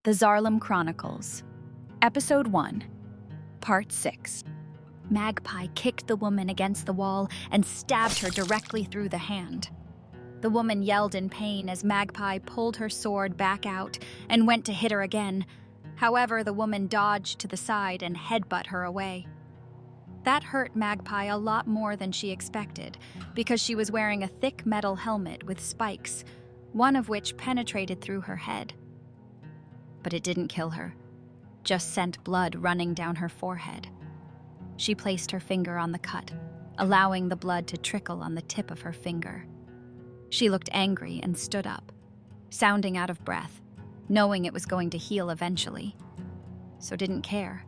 The Zarlum Chronicles, Episode 1, Part 6. Magpie kicked the woman against the wall and stabbed her directly through the hand. The woman yelled in pain as Magpie pulled her sword back out and went to hit her again. However, the woman dodged to the side and headbutt her away. That hurt Magpie a lot more than she expected, because she was wearing a thick metal helmet with spikes, one of which penetrated through her head. But it didn't kill her, just sent blood running down her forehead. She placed her finger on the cut, allowing the blood to trickle on the tip of her finger. She looked angry and stood up, sounding out of breath, knowing it was going to heal eventually. So didn't care,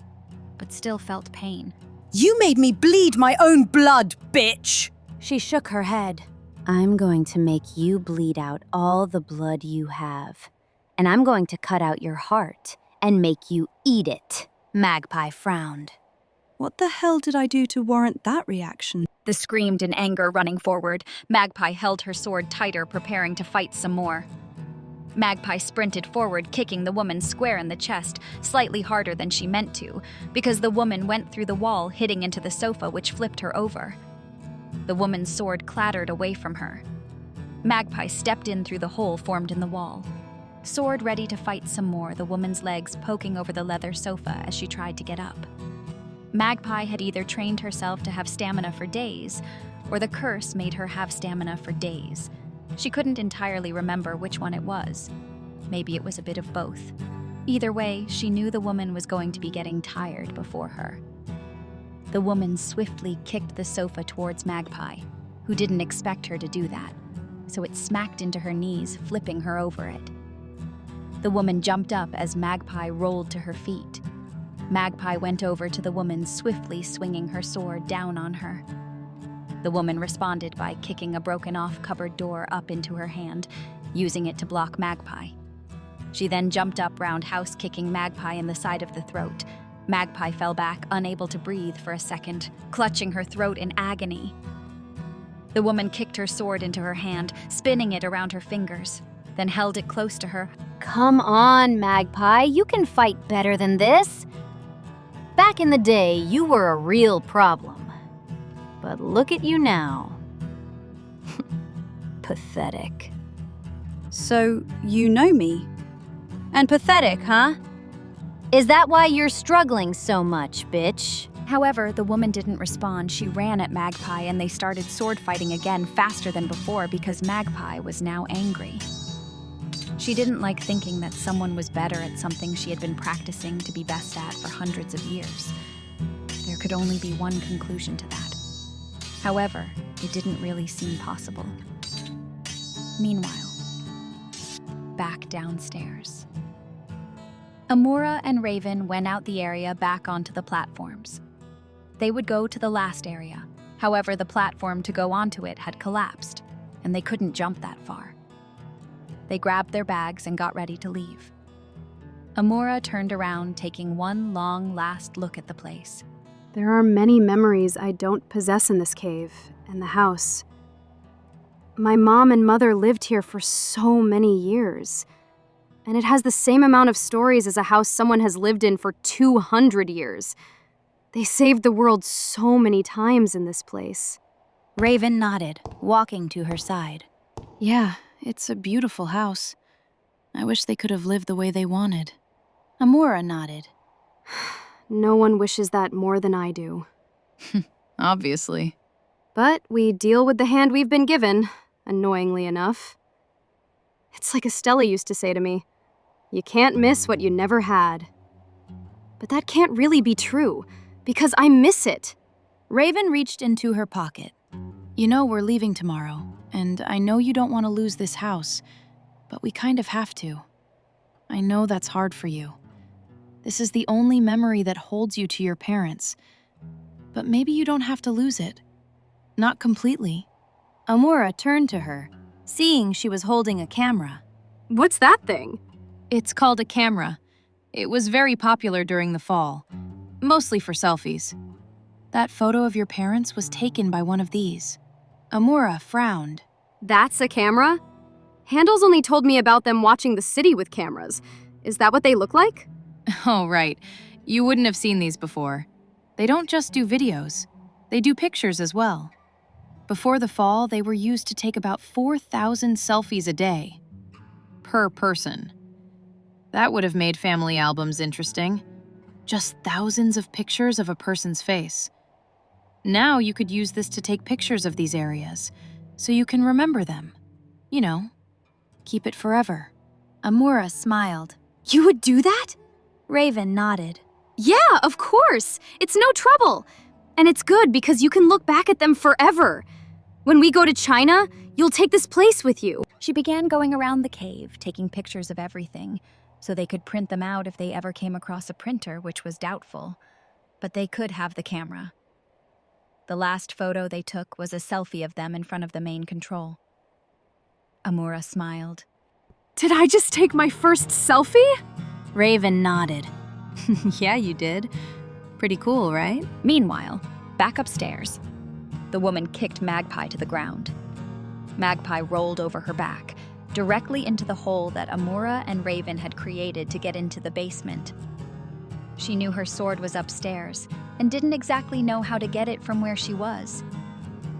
but still felt pain. You made me bleed my own blood, bitch! She shook her head. I'm going to make you bleed out all the blood you have. And I'm going to cut out your heart and make you eat it. Magpie frowned. What the hell did I do to warrant that reaction? The screamed in anger, running forward. Magpie held her sword tighter, preparing to fight some more. Magpie sprinted forward, kicking the woman square in the chest, slightly harder than she meant to, because the woman went through the wall, hitting into the sofa, which flipped her over. The woman's sword clattered away from her. Magpie stepped in through the hole formed in the wall. Sword ready to fight some more, the woman's legs poking over the leather sofa as she tried to get up. Magpie had either trained herself to have stamina for days, or the curse made her have stamina for days. She couldn't entirely remember which one it was. Maybe it was a bit of both. Either way, she knew the woman was going to be getting tired before her. The woman swiftly kicked the sofa towards Magpie, who didn't expect her to do that, so it smacked into her knees, flipping her over it. The woman jumped up as Magpie rolled to her feet. Magpie went over to the woman, swiftly swinging her sword down on her. The woman responded by kicking a broken-off cupboard door up into her hand, using it to block Magpie. She then jumped up, roundhouse kicking Magpie in the side of the throat. Magpie fell back, unable to breathe for a second, clutching her throat in agony. The woman kicked her sword into her hand, spinning it around her fingers, then held it close to her. Come on, Magpie, you can fight better than this. Back in the day, you were a real problem. But look at you now. Pathetic. So, you know me. And pathetic, huh? Is that why you're struggling so much, bitch? However, the woman didn't respond. She ran at Magpie and they started sword fighting again, faster than before, because Magpie was now angry. She didn't like thinking that someone was better at something she had been practicing to be best at for hundreds of years. There could only be one conclusion to that. However, it didn't really seem possible. Meanwhile, back downstairs. Amoura and Raven went out the area back onto the platforms. They would go to the last area. However, the platform to go onto it had collapsed, and they couldn't jump that far. They grabbed their bags and got ready to leave. Amoura turned around, taking one long last look at the place. There are many memories I don't possess in this cave and the house. My mom and mother lived here for so many years, and it has the same amount of stories as a house someone has lived in for 200 years. They saved the world so many times in this place. Raven nodded, walking to her side. Yeah, it's a beautiful house. I wish they could have lived the way they wanted. Amoura nodded. No one wishes that more than I do. Obviously. But we deal with the hand we've been given, annoyingly enough. It's like Estella used to say to me, you can't miss what you never had. But that can't really be true, because I miss it. Raven reached into her pocket. You know we're leaving tomorrow, and I know you don't want to lose this house, but we kind of have to. I know that's hard for you. This is the only memory that holds you to your parents. But maybe you don't have to lose it. Not completely. Amoura turned to her, seeing she was holding a camera. What's that thing? It's called a camera. It was very popular during the fall, mostly for selfies. That photo of your parents was taken by one of these. Amoura frowned. That's a camera? Handel's only told me about them watching the city with cameras. Is that what they look like? Oh, right. You wouldn't have seen these before. They don't just do videos. They do pictures as well. Before the fall, they were used to take about 4,000 selfies a day. Per person. That would have made family albums interesting. Just thousands of pictures of a person's face. Now you could use this to take pictures of these areas, so you can remember them. You know, keep it forever. Amoura smiled. You would do that? Raven nodded. Yeah, of course. It's no trouble. And it's good because you can look back at them forever. When we go to China, you'll take this place with you. She began going around the cave, taking pictures of everything, so they could print them out if they ever came across a printer, which was doubtful. But they could have the camera. The last photo they took was a selfie of them in front of the main control. Amoura smiled. Did I just take my first selfie? Raven nodded. Yeah, you did. Pretty cool, right? Meanwhile, back upstairs, the woman kicked Magpie to the ground. Magpie rolled over her back, directly into the hole that Amoura and Raven had created to get into the basement. She knew her sword was upstairs and didn't exactly know how to get it from where she was.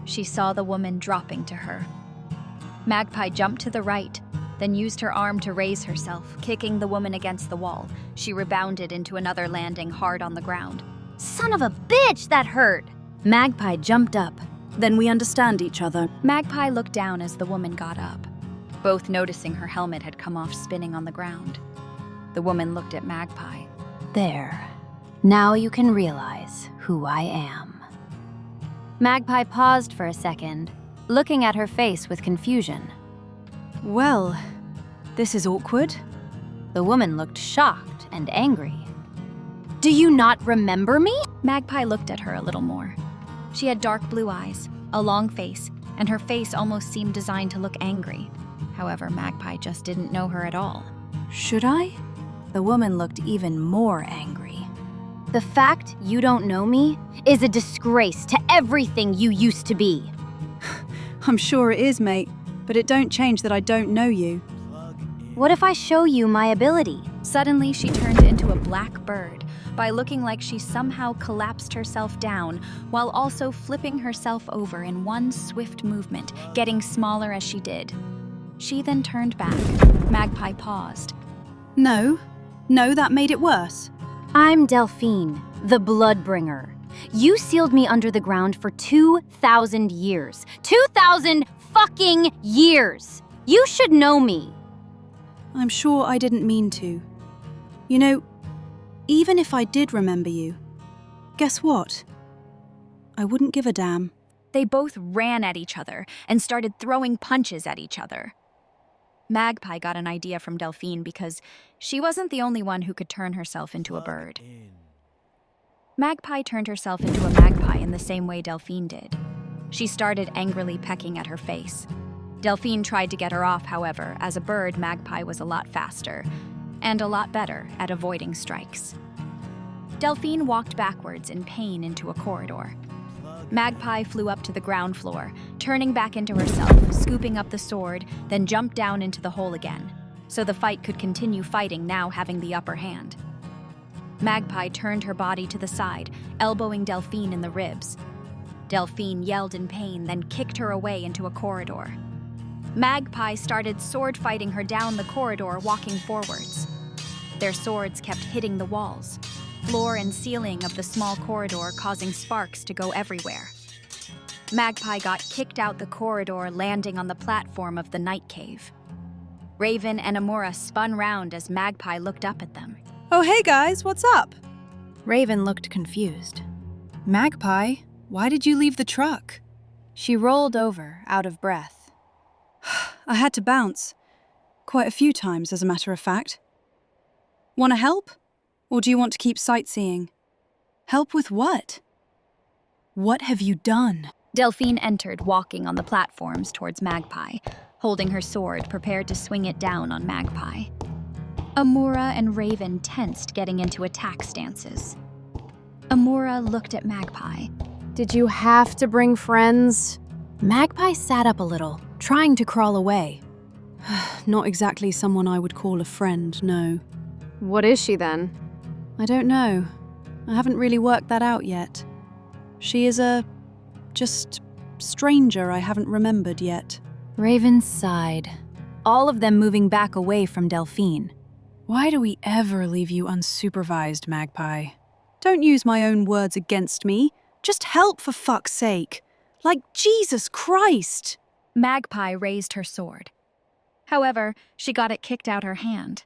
She saw the woman dropping to her. Magpie jumped to the right, then used her arm to raise herself, kicking the woman against the wall. She rebounded into another landing hard on the ground. Son of a bitch, that hurt! Magpie jumped up. Then we understand each other. Magpie looked down as the woman got up, both noticing her helmet had come off spinning on the ground. The woman looked at Magpie. There. Now you can realize who I am. Magpie paused for a second, looking at her face with confusion. Well, this is awkward. The woman looked shocked and angry. Do you not remember me? Magpie looked at her a little more. She had dark blue eyes, a long face, and her face almost seemed designed to look angry. However, Magpie just didn't know her at all. Should I? The woman looked even more angry. The fact you don't know me is a disgrace to everything you used to be. I'm sure it is, mate, but it don't change that I don't know you. What if I show you my ability? Suddenly, she turned into a black bird by looking like she somehow collapsed herself down while also flipping herself over in one swift movement, getting smaller as she did. She then turned back. Magpie paused. No, that made it worse. I'm Delphine, the Bloodbringer. You sealed me under the ground for 2,000 years. 2,000 fucking years! You should know me. I'm sure I didn't mean to. You know, even if I did remember you, guess what? I wouldn't give a damn. They both ran at each other and started throwing punches at each other. Magpie got an idea from Delphine because she wasn't the only one who could turn herself into a bird. Magpie turned herself into a magpie in the same way Delphine did. She started angrily pecking at her face. Delphine tried to get her off, however. As a bird, Magpie was a lot faster and a lot better at avoiding strikes. Delphine walked backwards in pain into a corridor. Magpie flew up to the ground floor, turning back into herself, scooping up the sword, then jumped down into the hole again, so the fight could continue fighting, now having the upper hand. Magpie turned her body to the side, elbowing Delphine in the ribs. Delphine yelled in pain, then kicked her away into a corridor. Magpie started sword fighting her down the corridor, walking forwards. Their swords kept hitting the walls, floor and ceiling of the small corridor, causing sparks to go everywhere. Magpie got kicked out the corridor, landing on the platform of the night cave. Raven and Amoura spun round as Magpie looked up at them. Oh, hey guys, what's up? Raven looked confused. Magpie, why did you leave the truck? She rolled over, out of breath. I had to bounce. Quite a few times, as a matter of fact. Want to help? Or do you want to keep sightseeing? Help with what? What have you done? Delphine entered, walking on the platforms towards Magpie, holding her sword, prepared to swing it down on Magpie. Amoura and Raven tensed, getting into attack stances. Amoura looked at Magpie. Did you have to bring friends? Magpie sat up a little, trying to crawl away. Not exactly someone I would call a friend, no. What is she then? I don't know. I haven't really worked that out yet. She is just stranger I haven't remembered yet. Raven sighed, all of them moving back away from Delphine. Why do we ever leave you unsupervised, Magpie? Don't use my own words against me. Just help, for fuck's sake. Like, Jesus Christ! Magpie raised her sword. However, she got it kicked out her hand.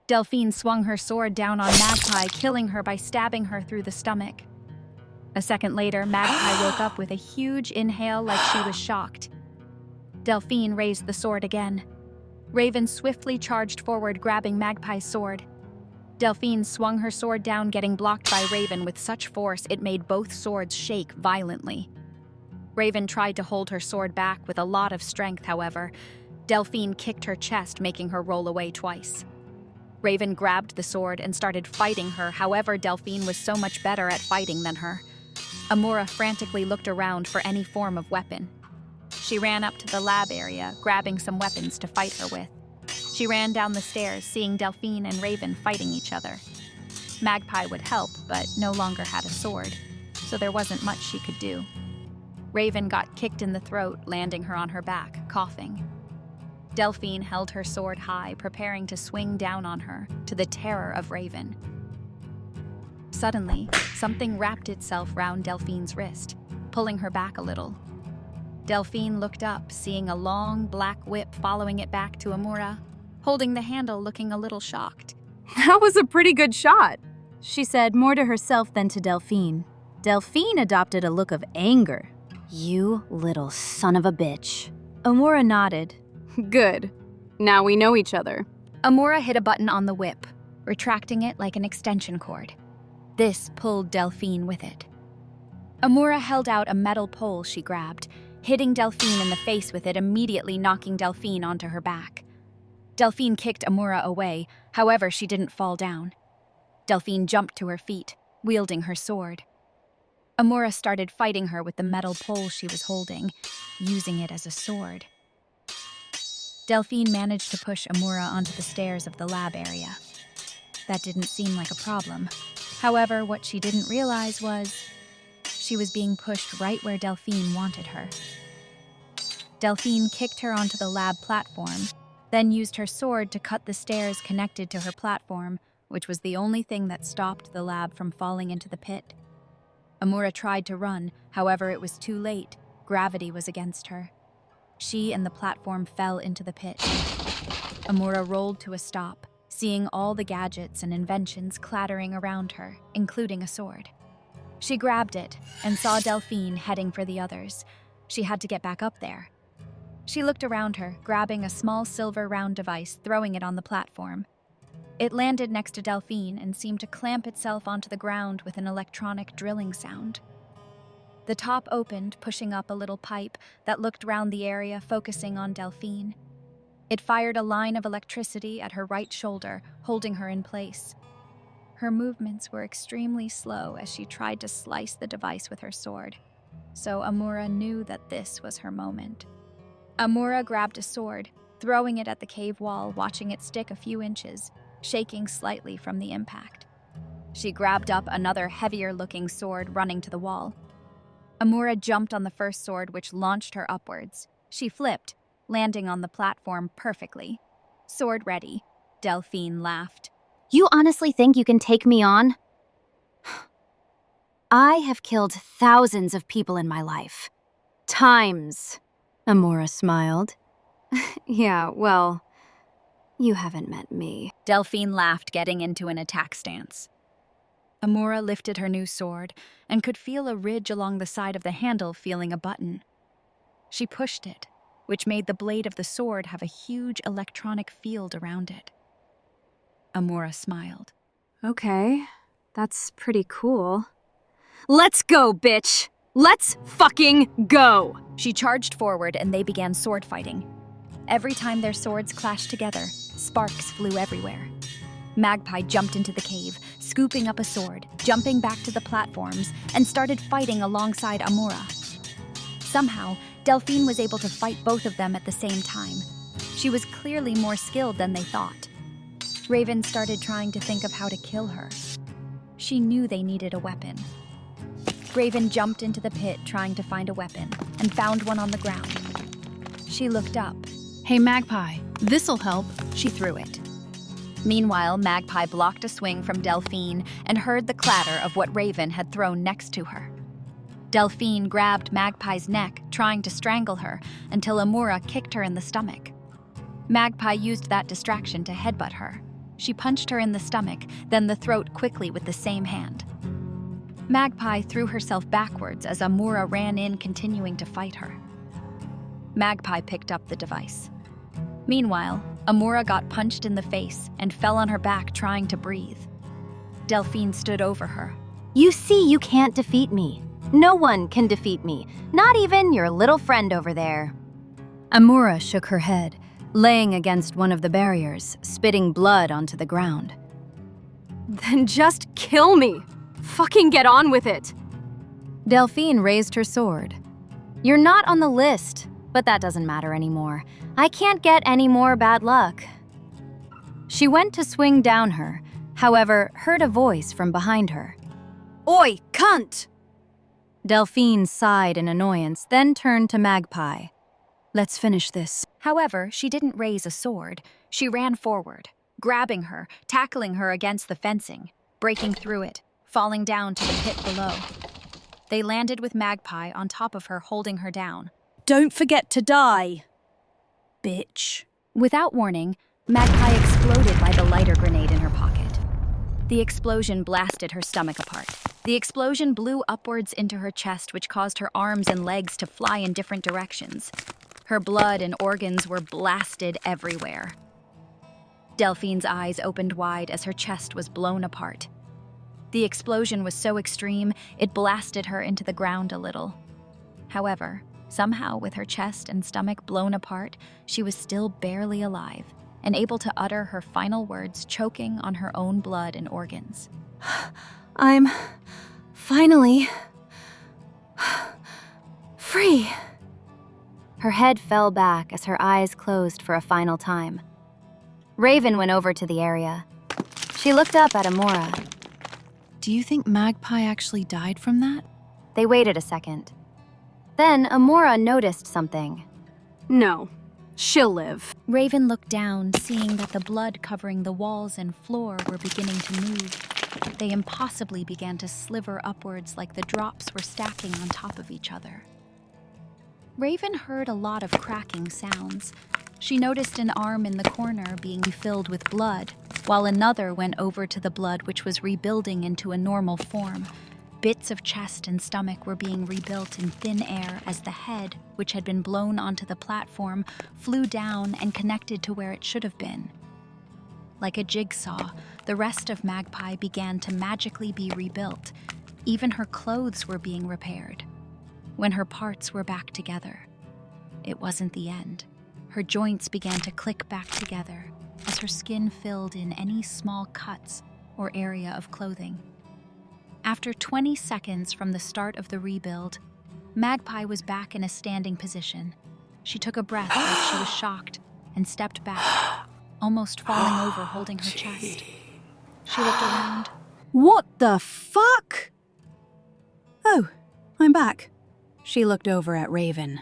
Delphine swung her sword down on Magpie, killing her by stabbing her through the stomach. A second later, Magpie woke up with a huge inhale like she was shocked. Delphine raised the sword again. Raven swiftly charged forward, grabbing Magpie's sword. Delphine swung her sword down, getting blocked by Raven with such force it made both swords shake violently. Raven tried to hold her sword back with a lot of strength, however. Delphine kicked her chest, making her roll away twice. Raven grabbed the sword and started fighting her, however Delphine was so much better at fighting than her. Amoura frantically looked around for any form of weapon. She ran up to the lab area, grabbing some weapons to fight her with. She ran down the stairs, seeing Delphine and Raven fighting each other. Magpie would help, but no longer had a sword, so there wasn't much she could do. Raven got kicked in the throat, landing her on her back, coughing. Delphine held her sword high, preparing to swing down on her, to the terror of Raven. Suddenly, something wrapped itself round Delphine's wrist, pulling her back a little. Delphine looked up, seeing a long, black whip following it back to Amoura, holding the handle, looking a little shocked. That was a pretty good shot, She said more to herself than to Delphine. Delphine adopted a look of anger. You little son of a bitch. Amoura nodded. Good. Now we know each other. Amoura hit a button on the whip, retracting it like an extension cord. This pulled Delphine with it. Amoura held out a metal pole she grabbed, hitting Delphine in the face with it, immediately knocking Delphine onto her back. Delphine kicked Amoura away, however she didn't fall down. Delphine jumped to her feet, wielding her sword. Amoura started fighting her with the metal pole she was holding, using it as a sword. Delphine managed to push Amoura onto the stairs of the lab area. That didn't seem like a problem. However, what she didn't realize was she was being pushed right where Delphine wanted her. Delphine kicked her onto the lab platform, then used her sword to cut the stairs connected to her platform, which was the only thing that stopped the lab from falling into the pit. Amoura tried to run, however it was too late. Gravity was against her. She and the platform fell into the pit. Amoura rolled to a stop, seeing all the gadgets and inventions clattering around her, including a sword. She grabbed it and saw Delphine heading for the others. She had to get back up there. She looked around her, grabbing a small silver round device, throwing it on the platform. It landed next to Delphine and seemed to clamp itself onto the ground with an electronic drilling sound. The top opened, pushing up a little pipe that looked round the area, focusing on Delphine. It fired a line of electricity at her right shoulder, holding her in place. Her movements were extremely slow as she tried to slice the device with her sword, so Amoura knew that this was her moment. Amoura grabbed a sword, throwing it at the cave wall, watching it stick a few inches, shaking slightly from the impact. She grabbed up another heavier-looking sword, running to the wall. Amoura jumped on the first sword, which launched her upwards. She flipped, landing on the platform perfectly. Sword ready. Delphine laughed. You honestly think you can take me on? I have killed thousands of people in my life. Times. Amoura smiled. Yeah, well, you haven't met me. Delphine laughed, getting into an attack stance. Amoura lifted her new sword and could feel a ridge along the side of the handle, feeling a button. She pushed it, which made the blade of the sword have a huge electronic field around it. Amoura smiled. Okay, that's pretty cool. Let's go, bitch! Let's fucking go! She charged forward and they began sword fighting. Every time their swords clashed together, sparks flew everywhere. Magpie jumped into the cave, scooping up a sword, jumping back to the platforms, and started fighting alongside Amoura. Somehow, Delphine was able to fight both of them at the same time. She was clearly more skilled than they thought. Raven started trying to think of how to kill her. She knew they needed a weapon. Raven jumped into the pit trying to find a weapon and found one on the ground. She looked up. Hey, Magpie, this'll help. She threw it. Meanwhile, Magpie blocked a swing from Delphine and heard the clatter of what Raven had thrown next to her. Delphine grabbed Magpie's neck, trying to strangle her, until Amoura kicked her in the stomach. Magpie used that distraction to headbutt her. She punched her in the stomach, then the throat quickly with the same hand. Magpie threw herself backwards as Amoura ran in, continuing to fight her. Magpie picked up the device. Meanwhile, Amoura got punched in the face and fell on her back trying to breathe. Delphine stood over her. You see, you can't defeat me. No one can defeat me, not even your little friend over there. Amoura shook her head, laying against one of the barriers, spitting blood onto the ground. Then just kill me. Fucking get on with it. Delphine raised her sword. You're not on the list, but that doesn't matter anymore. I can't get any more bad luck. She went to swing down her, however, heard a voice from behind her. Oi, cunt! Delphine sighed in annoyance, then turned to Magpie. Let's finish this. However, she didn't raise a sword. She ran forward, grabbing her, tackling her against the fencing, breaking through it, falling down to the pit below. They landed with Magpie on top of her, holding her down. Don't forget to die, bitch. Without warning, Magpie exploded by the lighter grenade in her pocket. The explosion blasted her stomach apart. The explosion blew upwards into her chest, which caused her arms and legs to fly in different directions. Her blood and organs were blasted everywhere. Delphine's eyes opened wide as her chest was blown apart. The explosion was so extreme, it blasted her into the ground a little. However, somehow, with her chest and stomach blown apart, she was still barely alive and able to utter her final words, choking on her own blood and organs. I'm finally free. Her head fell back as her eyes closed for a final time. Raven went over to the area. She looked up at Amoura. Do you think Magpie actually died from that? They waited a second. Then Amoura noticed something. No, she'll live. Raven looked down, seeing that the blood covering the walls and floor were beginning to move. They impossibly began to sliver upwards like the drops were stacking on top of each other. Raven heard a lot of cracking sounds. She noticed an arm in the corner being filled with blood, while another went over to the blood, which was rebuilding into a normal form. Bits of chest and stomach were being rebuilt in thin air as the head, which had been blown onto the platform, flew down and connected to where it should have been. Like a jigsaw, the rest of Magpie began to magically be rebuilt. Even her clothes were being repaired. When her parts were back together, it wasn't the end. Her joints began to click back together as her skin filled in any small cuts or area of clothing. After 20 seconds from the start of the rebuild, Magpie was back in a standing position. She took a breath like she was shocked and stepped back, almost falling over, holding her chest. She looked around. What the fuck? Oh, I'm back. She looked over at Raven.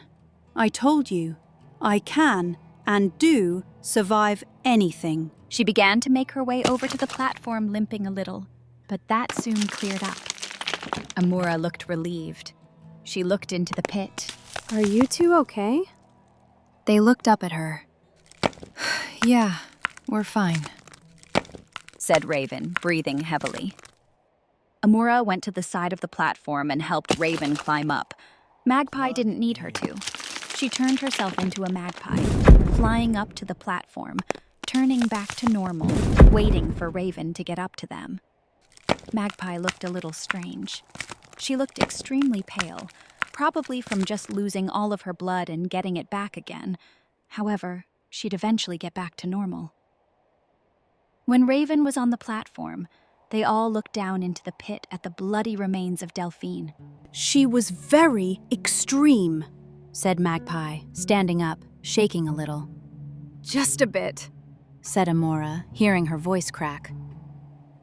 I told you, I can and do survive anything. She began to make her way over to the platform, limping a little, but that soon cleared up. Amoura looked relieved. She looked into the pit. Are you two okay? They looked up at her. Yeah, we're fine, said Raven, breathing heavily. Amoura went to the side of the platform and helped Raven climb up. Magpie didn't need her to. She turned herself into a magpie, flying up to the platform, turning back to normal, waiting for Raven to get up to them. Magpie looked a little strange. She looked extremely pale, probably from just losing all of her blood and getting it back again. However, she'd eventually get back to normal. When Raven was on the platform, they all looked down into the pit at the bloody remains of Delphine. She was very extreme, said Magpie, standing up, shaking a little. Just a bit, said Amoura, hearing her voice crack.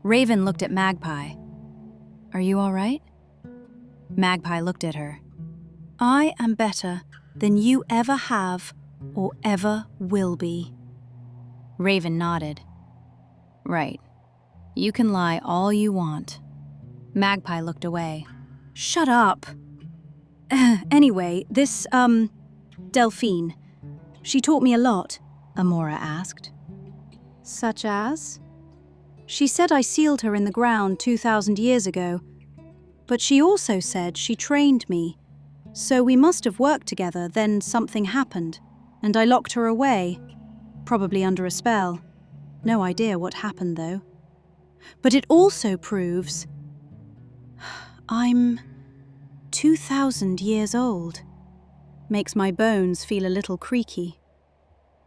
Raven looked at Magpie. Are you all right? Magpie looked at her. I am better than you ever have or ever will be. Raven nodded. Right. You can lie all you want. Magpie looked away. Shut up. Anyway, this, Delphine. She taught me a lot, Amoura asked. Such as? She said I sealed her in the ground 2,000 years ago, but she also said she trained me. So we must have worked together, then something happened, and I locked her away, probably under a spell. No idea what happened, though. But it also proves I'm 2,000 years old. Makes my bones feel a little creaky.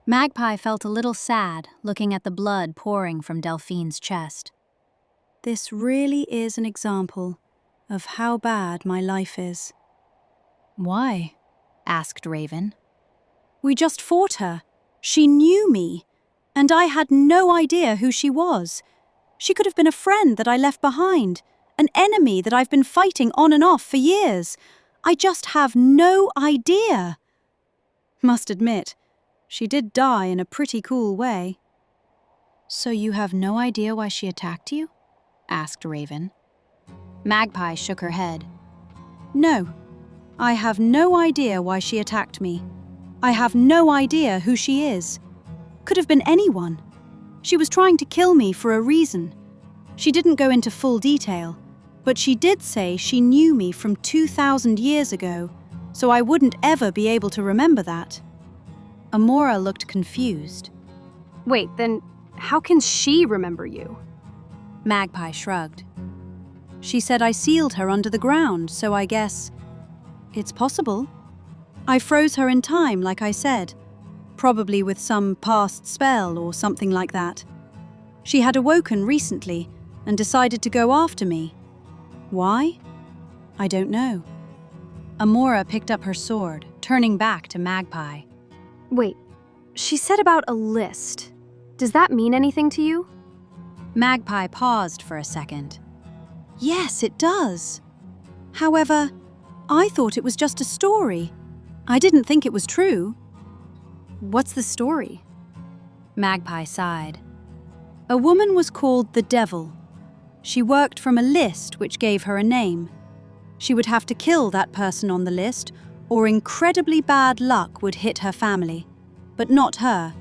Magpie felt a little sad looking at the blood pouring from Delphine's chest. This really is an example of how bad my life is. Why? Asked Raven. We just fought her. She knew me, and I had no idea who she was. She could have been a friend that I left behind, an enemy that I've been fighting on and off for years. I just have no idea. Must admit, she did die in a pretty cool way. So you have no idea why she attacked you? Asked Raven. Magpie shook her head. No, I have no idea why she attacked me. I have no idea who she is. Could have been anyone. She was trying to kill me for a reason. She didn't go into full detail, but she did say she knew me from 2,000 years ago, so I wouldn't ever be able to remember that. Amoura looked confused. Wait, then how can she remember you? Magpie shrugged. She said I sealed her under the ground, so I guess it's possible. I froze her in time, like I said, probably with some past spell or something like that. She had awoken recently and decided to go after me. Why? I don't know. Amoura picked up her sword, turning back to Magpie. Wait, she said about a list. Does that mean anything to you? Magpie paused for a second. Yes, it does. However, I thought it was just a story. I didn't think it was true. What's the story? Magpie sighed. A woman was called the Devil. She worked from a list which gave her a name. She would have to kill that person on the list, or incredibly bad luck would hit her family. But not her.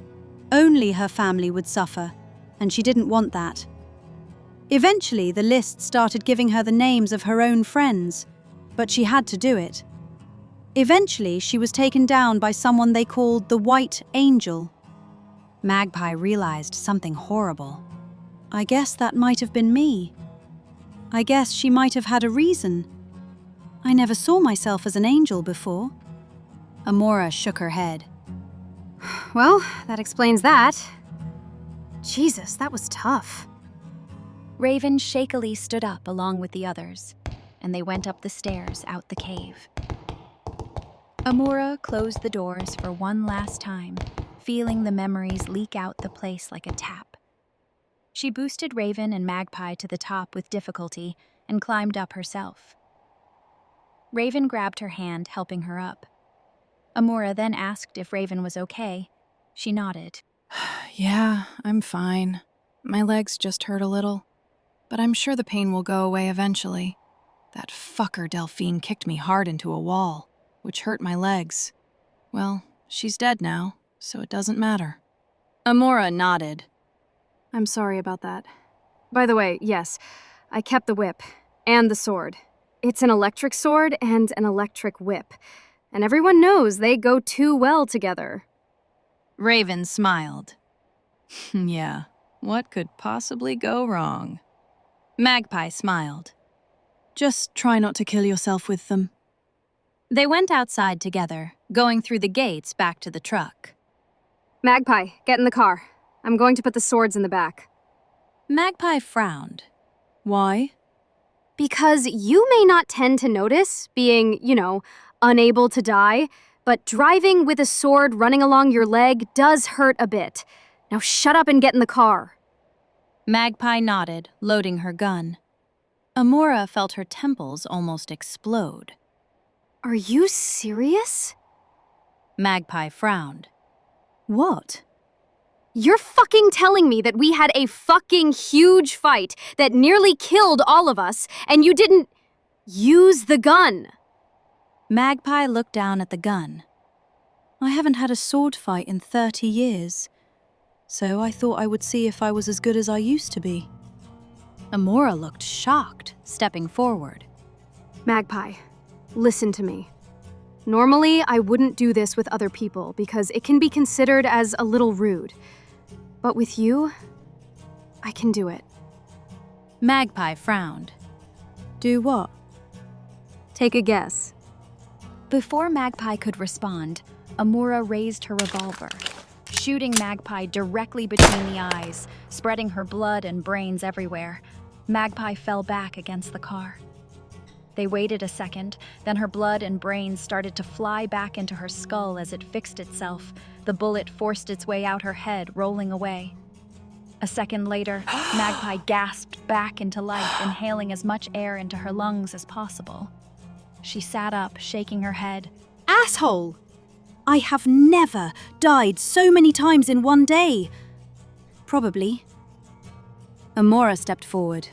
Only her family would suffer, and she didn't want that. Eventually, the list started giving her the names of her own friends, but she had to do it. Eventually, she was taken down by someone they called the White Angel. Magpie realized something horrible. I guess that might have been me. I guess she might have had a reason. I never saw myself as an angel before. Amoura shook her head. Well, that explains that. Jesus, that was tough. Raven shakily stood up along with the others, and they went up the stairs out the cave. Amoura closed the doors for one last time, feeling the memories leak out the place like a tap. She boosted Raven and Magpie to the top with difficulty and climbed up herself. Raven grabbed her hand, helping her up. Amoura then asked if Raven was okay. She nodded. Yeah, I'm fine. My legs just hurt a little. But I'm sure the pain will go away eventually. That fucker Delphine kicked me hard into a wall, which hurt my legs. Well, she's dead now, so it doesn't matter. Amoura nodded. I'm sorry about that. By the way, yes, I kept the whip and the sword. It's an electric sword and an electric whip, and everyone knows they go too well together. Raven smiled. Yeah, what could possibly go wrong? Magpie smiled. Just try not to kill yourself with them. They went outside together, going through the gates back to the truck. Magpie, get in the car. I'm going to put the swords in the back. Magpie frowned. Why? Because you may not tend to notice being, unable to die, but driving with a sword running along your leg does hurt a bit. Now shut up and get in the car. Magpie nodded, loading her gun. Amoura felt her temples almost explode. Are you serious? Magpie frowned. What? You're fucking telling me that we had a fucking huge fight that nearly killed all of us, and you didn't use the gun? Magpie looked down at the gun. I haven't had a sword fight in 30 years, so I thought I would see if I was as good as I used to be. Amoura looked shocked, stepping forward. Magpie, listen to me. Normally, I wouldn't do this with other people because it can be considered as a little rude. But with you, I can do it. Magpie frowned. Do what? Take a guess. Before Magpie could respond, Amoura raised her revolver, shooting Magpie directly between the eyes, spreading her blood and brains everywhere. Magpie fell back against the car. They waited a second, then her blood and brains started to fly back into her skull as it fixed itself. The bullet forced its way out her head, rolling away. A second later, Magpie gasped back into life, inhaling as much air into her lungs as possible. She sat up, shaking her head. Asshole! I have never died so many times in one day. Probably. Amoura stepped forward.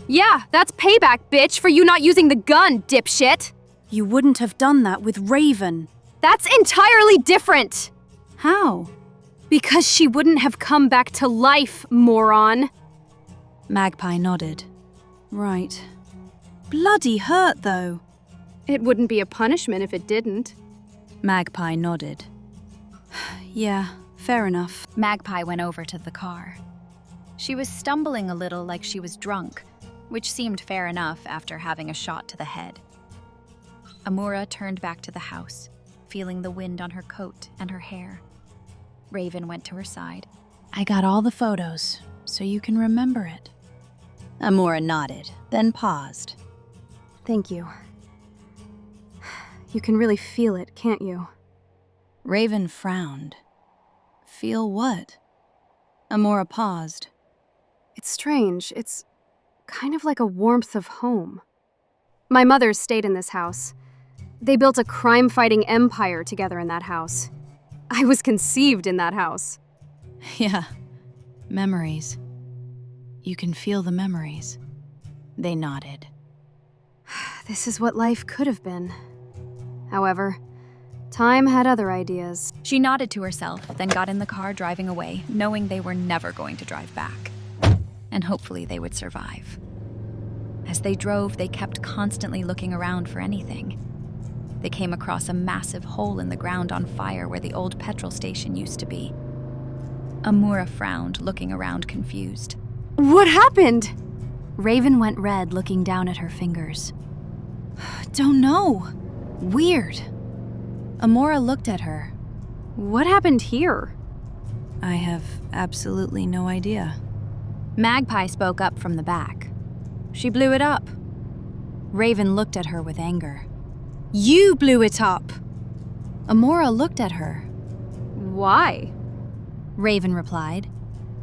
Yeah, that's payback, bitch, for you not using the gun, dipshit! You wouldn't have done that with Raven. That's entirely different! How? Because she wouldn't have come back to life, moron! Magpie nodded. Right. Bloody hurt, though. It wouldn't be a punishment if it didn't. Magpie nodded. Yeah, fair enough. Magpie went over to the car. She was stumbling a little like she was drunk, which seemed fair enough after having a shot to the head. Amoura turned back to the house, feeling the wind on her coat and her hair. Raven went to her side. I got all the photos, so you can remember it. Amoura nodded, then paused. Thank you. You can really feel it, can't you? Raven frowned. Feel what? Amoura paused. It's strange. It's kind of like a warmth of home. My mother stayed in this house. They built a crime-fighting empire together in that house. I was conceived in that house. Yeah, memories. You can feel the memories. They nodded. This is what life could have been. However, time had other ideas. She nodded to herself, then got in the car driving away, knowing they were never going to drive back. And hopefully they would survive. As they drove, they kept constantly looking around for anything. They came across a massive hole in the ground on fire where the old petrol station used to be. Amoura frowned, looking around confused. What happened? Raven went red, looking down at her fingers. Don't know. Weird. Amoura looked at her. What happened here? I have absolutely no idea. Magpie spoke up from the back. She blew it up. Raven looked at her with anger. You blew it up! Amoura looked at her. Why? Raven replied.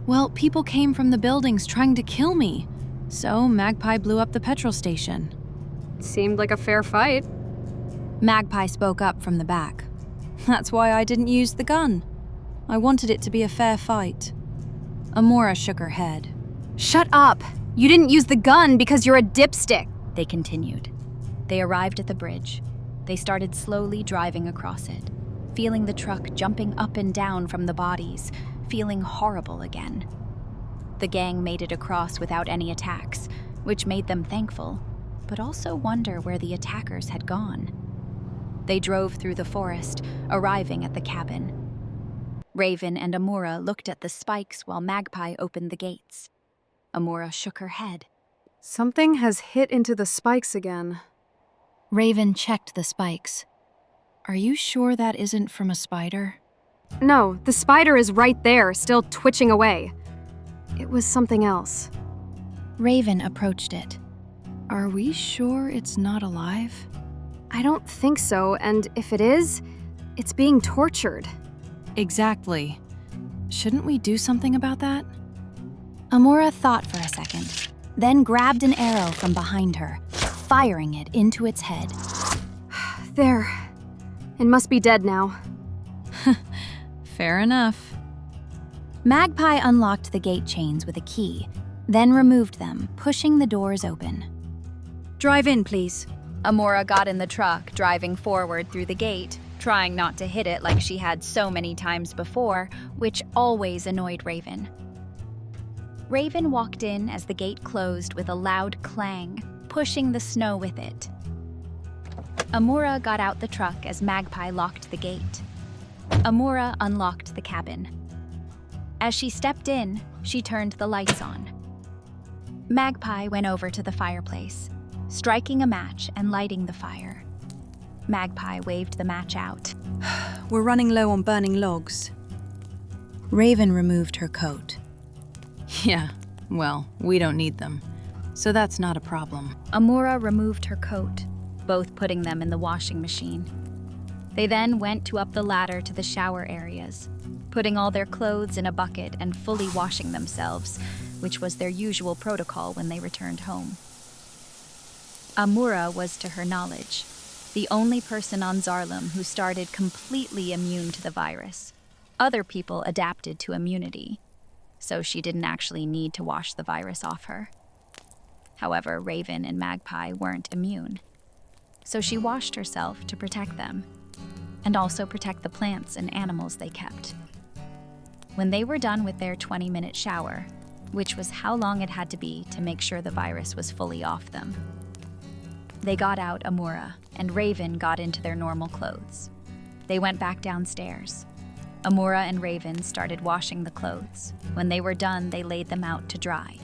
Well, people came from the buildings trying to kill me, so Magpie blew up the petrol station. Seemed like a fair fight. Magpie spoke up from the back. That's why I didn't use the gun. I wanted it to be a fair fight. Amoura shook her head. Shut up! You didn't use the gun because you're a dipstick! They continued. They arrived at the bridge. They started slowly driving across it, feeling the truck jumping up and down from the bodies, feeling horrible again. The gang made it across without any attacks, which made them thankful, but also wonder where the attackers had gone. They drove through the forest, arriving at the cabin. Raven and Amoura looked at the spikes while Magpie opened the gates. Amoura shook her head. Something has hit into the spikes again. Raven checked the spikes. Are you sure that isn't from a spider? No, the spider is right there, still twitching away. It was something else. Raven approached it. Are we sure it's not alive? I don't think so, and if it is, it's being tortured. Exactly. Shouldn't we do something about that? Amoura thought for a second, then grabbed an arrow from behind her, firing it into its head. There. It must be dead now. Fair enough. Magpie unlocked the gate chains with a key, then removed them, pushing the doors open. Drive in, please. Amoura got in the truck, driving forward through the gate, trying not to hit it like she had so many times before, which always annoyed Raven. Raven walked in as the gate closed with a loud clang, pushing the snow with it. Amoura got out the truck as Magpie locked the gate. Amoura unlocked the cabin. As she stepped in, she turned the lights on. Magpie went over to the fireplace, striking a match and lighting the fire. Magpie waved the match out. We're running low on burning logs. Raven removed her coat. Yeah, well, we don't need them, so that's not a problem. Amoura removed her coat, both putting them in the washing machine. They then went up the ladder to the shower areas, putting all their clothes in a bucket and fully washing themselves, which was their usual protocol when they returned home. Amoura was, to her knowledge, the only person on Zarlum who started completely immune to the virus. Other people adapted to immunity, so she didn't actually need to wash the virus off her. However, Raven and Magpie weren't immune, so she washed herself to protect them, and also protect the plants and animals they kept. When they were done with their 20-minute shower, which was how long it had to be to make sure the virus was fully off them, they got out Amoura, and Raven got into their normal clothes. They went back downstairs. Amoura and Raven started washing the clothes. When they were done, they laid them out to dry.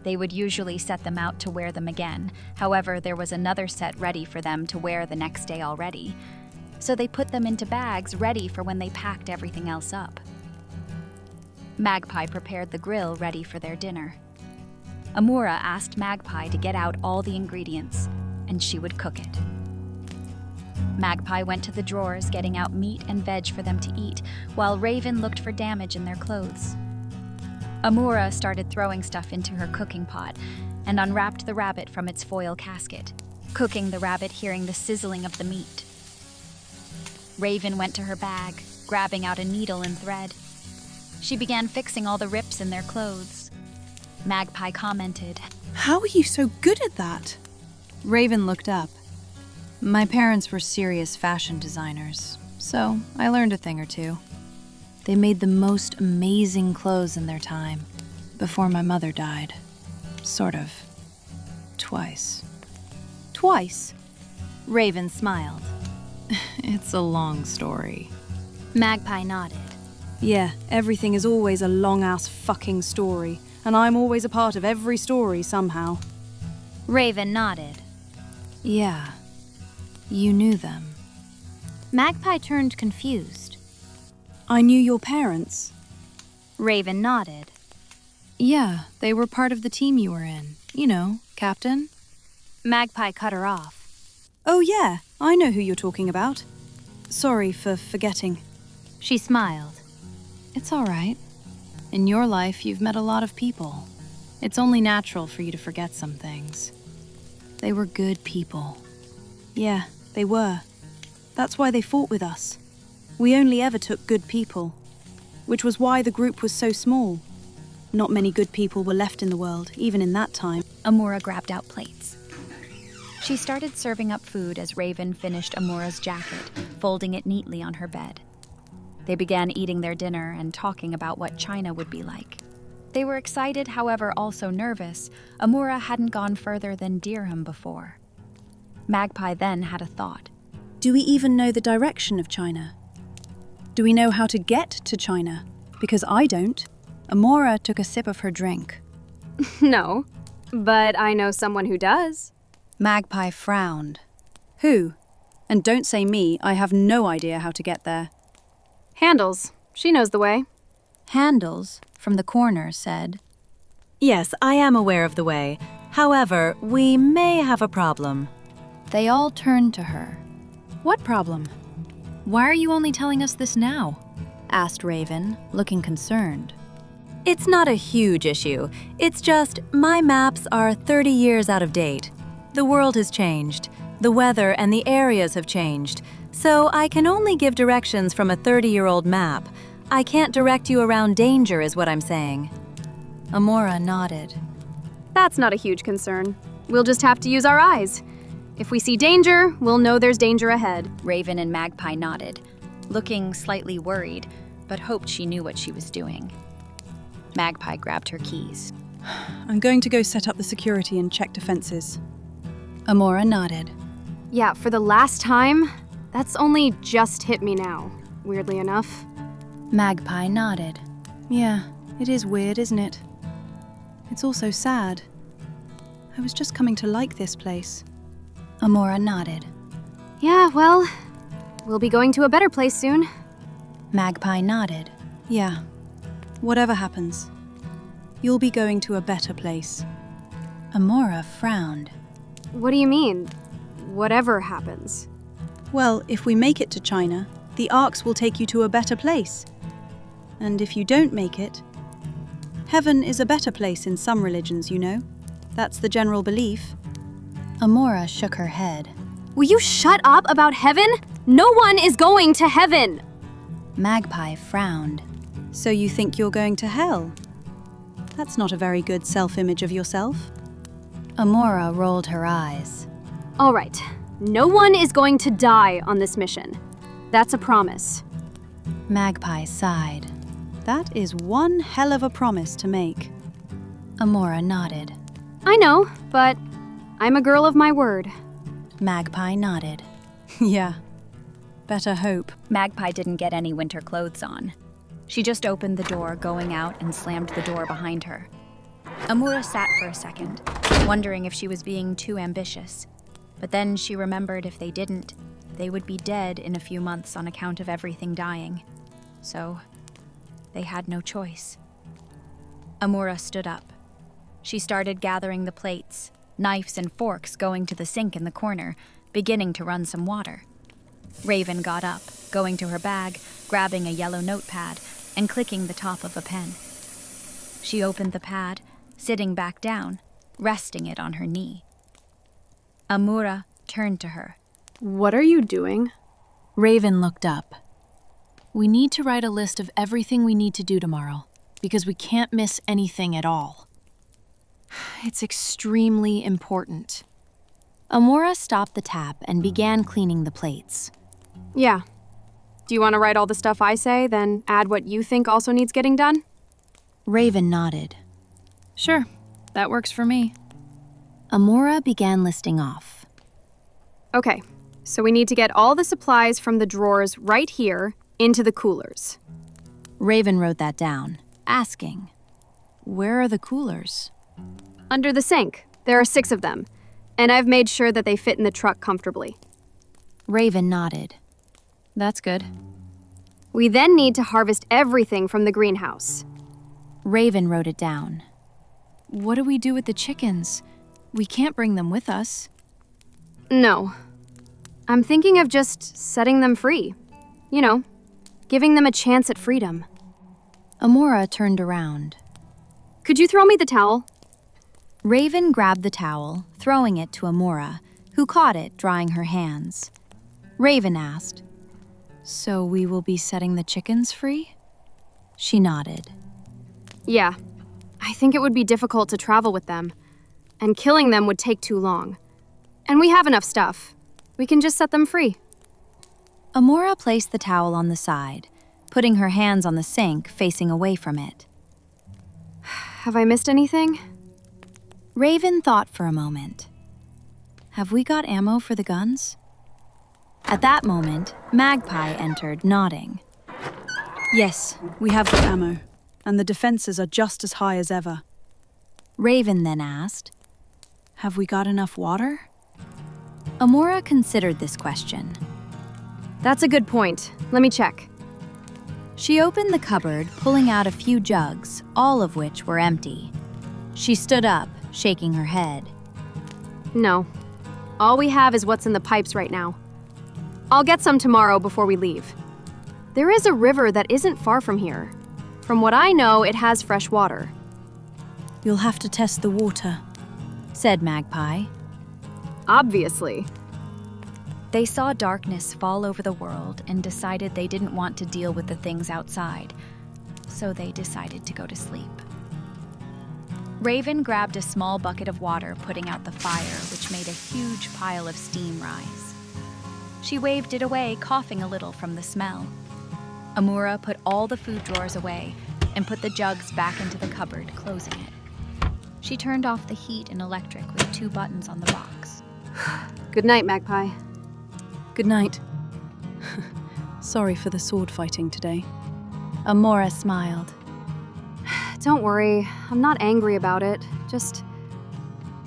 They would usually set them out to wear them again. However, there was another set ready for them to wear the next day already, so they put them into bags ready for when they packed everything else up. Magpie prepared the grill ready for their dinner. Amoura asked Magpie to get out all the ingredients, and she would cook it. Magpie went to the drawers, getting out meat and veg for them to eat, while Raven looked for damage in their clothes. Amoura started throwing stuff into her cooking pot and unwrapped the rabbit from its foil casket, cooking the rabbit, hearing the sizzling of the meat. Raven went to her bag, grabbing out a needle and thread. She began fixing all the rips in their clothes. Magpie commented, How are you so good at that? Raven looked up. My parents were serious fashion designers, so I learned a thing or two. They made the most amazing clothes in their time, before my mother died. Sort of. Twice. Twice. Raven smiled. It's a long story. Magpie nodded. Yeah, everything is always a long-ass fucking story, and I'm always a part of every story somehow. Raven nodded. Yeah. You knew them. Magpie turned confused. I knew your parents. Raven nodded. Yeah, they were part of the team you were in. You know, Captain. Magpie cut her off. Oh yeah, I know who you're talking about. Sorry for forgetting. She smiled. It's all right. In your life, you've met a lot of people. It's only natural for you to forget some things. They were good people. Yeah, they were. That's why they fought with us. We only ever took good people, which was why the group was so small. Not many good people were left in the world, even in that time. Amoura grabbed out plates. She started serving up food as Raven finished Amoura's jacket, folding it neatly on her bed. They began eating their dinner and talking about what China would be like. They were excited, however, also nervous. Amoura hadn't gone further than Dirham before. Magpie then had a thought. Do we even know the direction of China? Do we know how to get to China? Because I don't. Amoura took a sip of her drink. No, but I know someone who does. Magpie frowned. Who? And don't say me, I have no idea how to get there. Handles. She knows the way. Handles, from the corner, said, Yes, I am aware of the way. However, we may have a problem. They all turned to her. What problem? Why are you only telling us this now? asked Raven, looking concerned. It's not a huge issue. It's just my maps are 30 years out of date. The world has changed. The weather and the areas have changed. So I can only give directions from a 30-year-old map. I can't direct you around danger is what I'm saying. Amoura nodded. That's not a huge concern. We'll just have to use our eyes. If we see danger, we'll know there's danger ahead. Raven and Magpie nodded, looking slightly worried, but hoped she knew what she was doing. Magpie grabbed her keys. I'm going to go set up the security and check defenses. Amoura nodded. Yeah, for the last time, that's only just hit me now, weirdly enough. Magpie nodded. Yeah, it is weird, isn't it? It's also sad. I was just coming to like this place. Amoura nodded. Yeah, well, we'll be going to a better place soon. Magpie nodded. Yeah, whatever happens, you'll be going to a better place. Amoura frowned. What do you mean? Whatever happens. Well, if we make it to China, the arcs will take you to a better place. And if you don't make it, heaven is a better place in some religions, you know. That's the general belief. Amoura shook her head. Will you shut up about heaven? No one is going to heaven! Magpie frowned. So you think you're going to hell? That's not a very good self-image of yourself. Amoura rolled her eyes. All right, no one is going to die on this mission. That's a promise. Magpie sighed. That is one hell of a promise to make. Amoura nodded. I know, but I'm a girl of my word. Magpie nodded. Yeah, better hope. Magpie didn't get any winter clothes on. She just opened the door, going out, and slammed the door behind her. Amoura sat for a second, wondering if she was being too ambitious. But then she remembered if they didn't, they would be dead in a few months on account of everything dying. So, they had no choice. Amoura stood up. She started gathering the plates, knives and forks going to the sink in the corner, beginning to run some water. Raven got up, going to her bag, grabbing a yellow notepad, and clicking the top of a pen. She opened the pad, sitting back down, resting it on her knee. Amoura turned to her. What are you doing? Raven looked up. We need to write a list of everything we need to do tomorrow, because we can't miss anything at all. It's extremely important. Amoura stopped the tap and began cleaning the plates. Yeah. Do you want to write all the stuff I say, then add what you think also needs getting done? Raven nodded. Sure, that works for me. Amoura began listing off. Okay, so we need to get all the supplies from the drawers right here into the coolers. Raven wrote that down, asking, Where are the coolers? Under the sink. There are 6 of them, and I've made sure that they fit in the truck comfortably. Raven nodded. That's good. We then need to harvest everything from the greenhouse. Raven wrote it down. What do we do with the chickens? We can't bring them with us. No. I'm thinking of just setting them free. You know, giving them a chance at freedom. Amoura turned around. Could you throw me the towel? Raven grabbed the towel, throwing it to Amoura, who caught it, drying her hands. Raven asked, So we will be setting the chickens free? She nodded. Yeah. I think it would be difficult to travel with them, and killing them would take too long. And we have enough stuff. We can just set them free. Amoura placed the towel on the side, putting her hands on the sink, facing away from it. Have I missed anything? Raven thought for a moment. Have we got ammo for the guns? At that moment, Magpie entered, nodding. Yes, we have got ammo, and the defenses are just as high as ever. Raven then asked, Have we got enough water? Amoura considered this question. That's a good point. Let me check. She opened the cupboard, pulling out a few jugs, all of which were empty. She stood up, shaking her head. No. All we have is what's in the pipes right now. I'll get some tomorrow before we leave. There is a river that isn't far from here. From what I know, it has fresh water. You'll have to test the water, said Magpie. Obviously. They saw darkness fall over the world and decided they didn't want to deal with the things outside, so they decided to go to sleep. Raven grabbed a small bucket of water, putting out the fire, which made a huge pile of steam rise. She waved it away, coughing a little from the smell. Amoura put all the food drawers away and put the jugs back into the cupboard, closing it. She turned off the heat and electric with 2 buttons on the box. Good night, Magpie. Good night. Sorry for the sword fighting today. Amoura smiled. Don't worry, I'm not angry about it. Just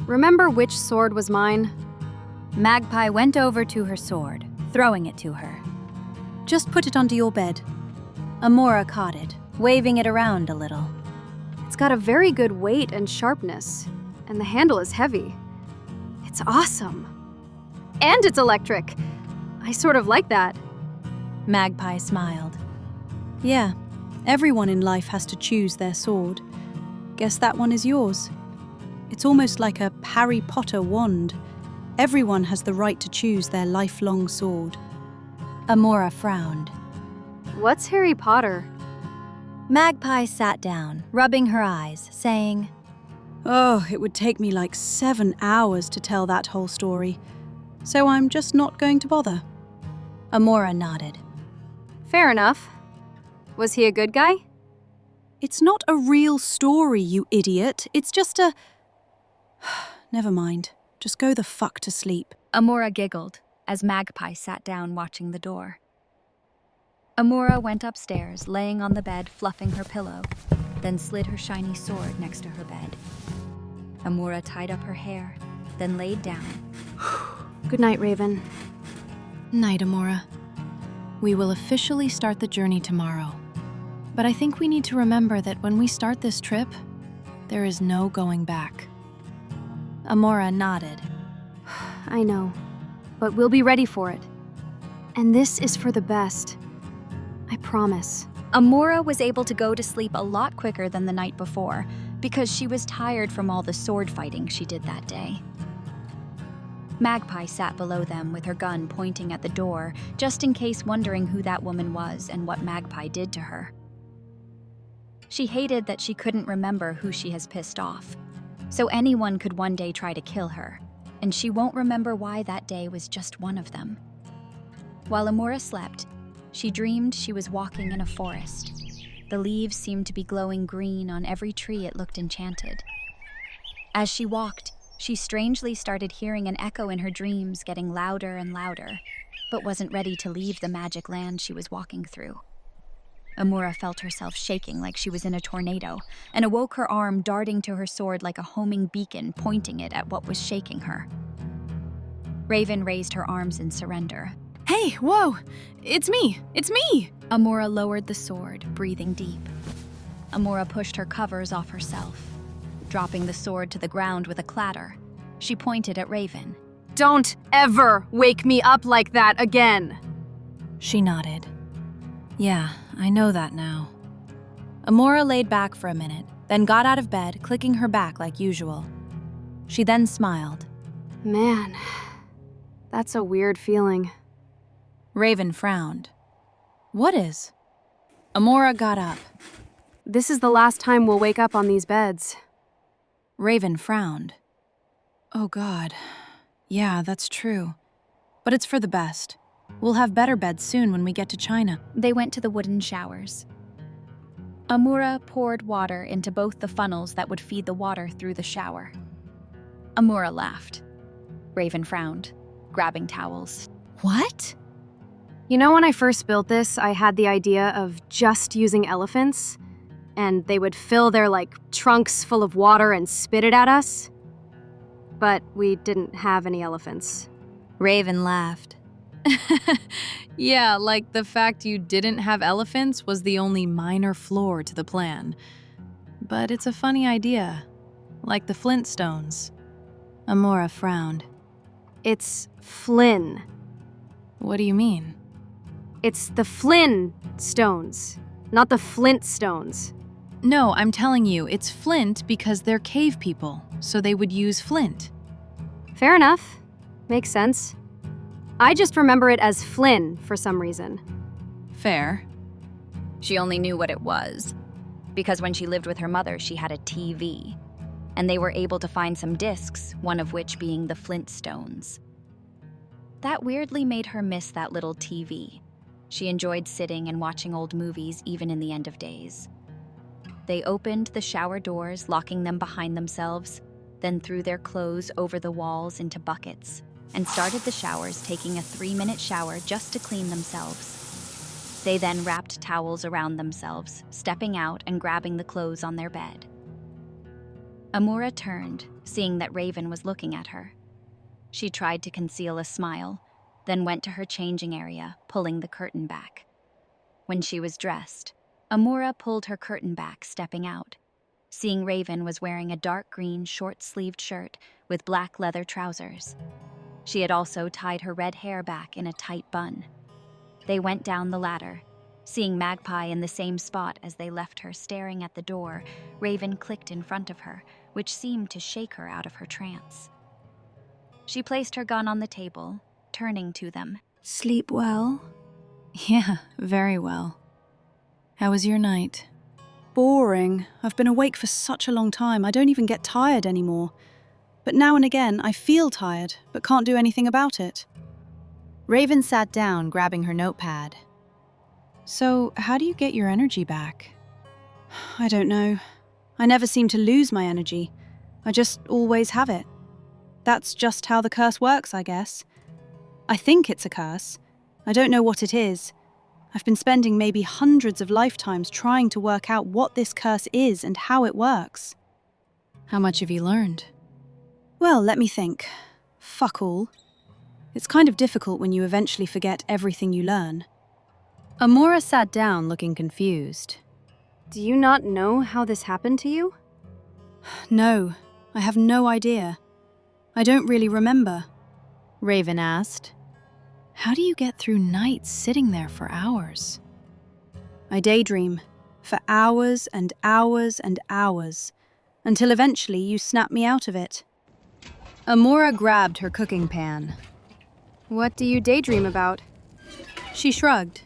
remember which sword was mine. Magpie went over to her sword, throwing it to her. Just put it under your bed. Amoura caught it, waving it around a little. It's got a very good weight and sharpness, and the handle is heavy. It's awesome. And it's electric. I sort of like that. Magpie smiled. Yeah, everyone in life has to choose their sword. Guess that one is yours. It's almost like a Harry Potter wand. Everyone has the right to choose their lifelong sword. Amoura frowned. What's Harry Potter? Magpie sat down, rubbing her eyes, saying, Oh, it would take me like 7 hours to tell that whole story. So I'm just not going to bother. Amoura nodded. Fair enough. Was he a good guy? It's not a real story, you idiot. It's just a... Never mind. Just go the fuck to sleep. Amoura giggled as Magpie sat down watching the door. Amoura went upstairs, laying on the bed, fluffing her pillow, then slid her shiny sword next to her bed. Amoura tied up her hair, then laid down. Good night, Raven. Night, Amoura. We will officially start the journey tomorrow. But I think we need to remember that when we start this trip, there is no going back. Amoura nodded. I know, but we'll be ready for it. And this is for the best. I promise. Amoura was able to go to sleep a lot quicker than the night before because she was tired from all the sword fighting she did that day. Magpie sat below them with her gun pointing at the door, just in case wondering who that woman was and what Magpie did to her. She hated that she couldn't remember who she has pissed off, so anyone could one day try to kill her, and she won't remember why that day was just one of them. While Amoura slept, she dreamed she was walking in a forest. The leaves seemed to be glowing green on every tree. It looked enchanted. As she walked, she strangely started hearing an echo in her dreams, getting louder and louder, but wasn't ready to leave the magic land she was walking through. Amoura felt herself shaking like she was in a tornado, and awoke her arm darting to her sword like a homing beacon, pointing it at what was shaking her. Raven raised her arms in surrender. Hey, whoa! It's me! It's me! Amoura lowered the sword, breathing deep. Amoura pushed her covers off herself. Dropping the sword to the ground with a clatter, she pointed at Raven. Don't ever wake me up like that again! She nodded. Yeah, I know that now. Amoura laid back for a minute, then got out of bed, clicking her back like usual. She then smiled. Man, that's a weird feeling. Raven frowned. What is? Amoura got up. This is the last time we'll wake up on these beds. Raven frowned. Oh God. Yeah, that's true. But it's for the best. We'll have better beds soon when we get to China. They went to the wooden showers. Amoura poured water into both the funnels that would feed the water through the shower. Amoura laughed. Raven frowned, grabbing towels. What? You know, when I first built this, I had the idea of just using elephants, and they would fill their, trunks full of water and spit it at us. But we didn't have any elephants. Raven laughed. Yeah, like the fact you didn't have elephants was the only minor flaw to the plan. But it's a funny idea. Like the Flintstones. Amoura frowned. It's Flynn. What do you mean? It's the Flynn stones, not the Flint stones. No, I'm telling you, it's flint because they're cave people, so they would use flint. Fair enough. Makes sense. I just remember it as Flynn for some reason. Fair. She only knew what it was, because when she lived with her mother, she had a TV, and they were able to find some discs, one of which being the Flintstones. That weirdly made her miss that little TV. She enjoyed sitting and watching old movies even in the end of days. They opened the shower doors, locking them behind themselves, then threw their clothes over the walls into buckets, and started the showers, taking a 3-minute shower just to clean themselves. They then wrapped towels around themselves, stepping out and grabbing the clothes on their bed. Amoura turned, seeing that Raven was looking at her. She tried to conceal a smile, then went to her changing area, pulling the curtain back. When she was dressed, Amoura pulled her curtain back, stepping out. Seeing Raven was wearing a dark green short-sleeved shirt with black leather trousers. She had also tied her red hair back in a tight bun. They went down the ladder. Seeing Magpie in the same spot as they left her staring at the door, Raven clicked in front of her, which seemed to shake her out of her trance. She placed her gun on the table, turning to them. Sleep well? Yeah, very well. How was your night? Boring. I've been awake for such a long time, I don't even get tired anymore. But now and again, I feel tired, but can't do anything about it. Raven sat down, grabbing her notepad. So, how do you get your energy back? I don't know. I never seem to lose my energy. I just always have it. That's just how the curse works, I guess. I think it's a curse. I don't know what it is. I've been spending maybe hundreds of lifetimes trying to work out what this curse is and how it works. How much have you learned? Well, let me think. Fuck all. It's kind of difficult when you eventually forget everything you learn. Amoura sat down, looking confused. Do you not know how this happened to you? No, I have no idea. I don't really remember. Raven asked. How do you get through nights sitting there for hours? I daydream for hours and hours and hours, until eventually you snap me out of it. Amoura grabbed her cooking pan. What do you daydream about? She shrugged.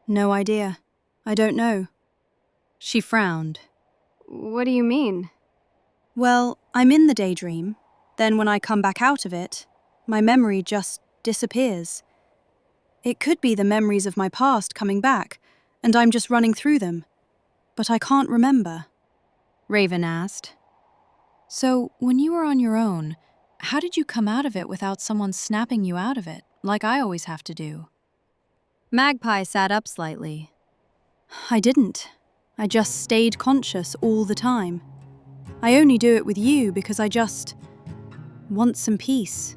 No idea. I don't know. She frowned. What do you mean? Well, I'm in the daydream. Then when I come back out of it, my memory just disappears. It could be the memories of my past coming back, and I'm just running through them. But I can't remember. Raven asked. So, when you were on your own, how did you come out of it without someone snapping you out of it, like I always have to do? Magpie sat up slightly. I didn't. I just stayed conscious all the time. I only do it with you because I just want some peace.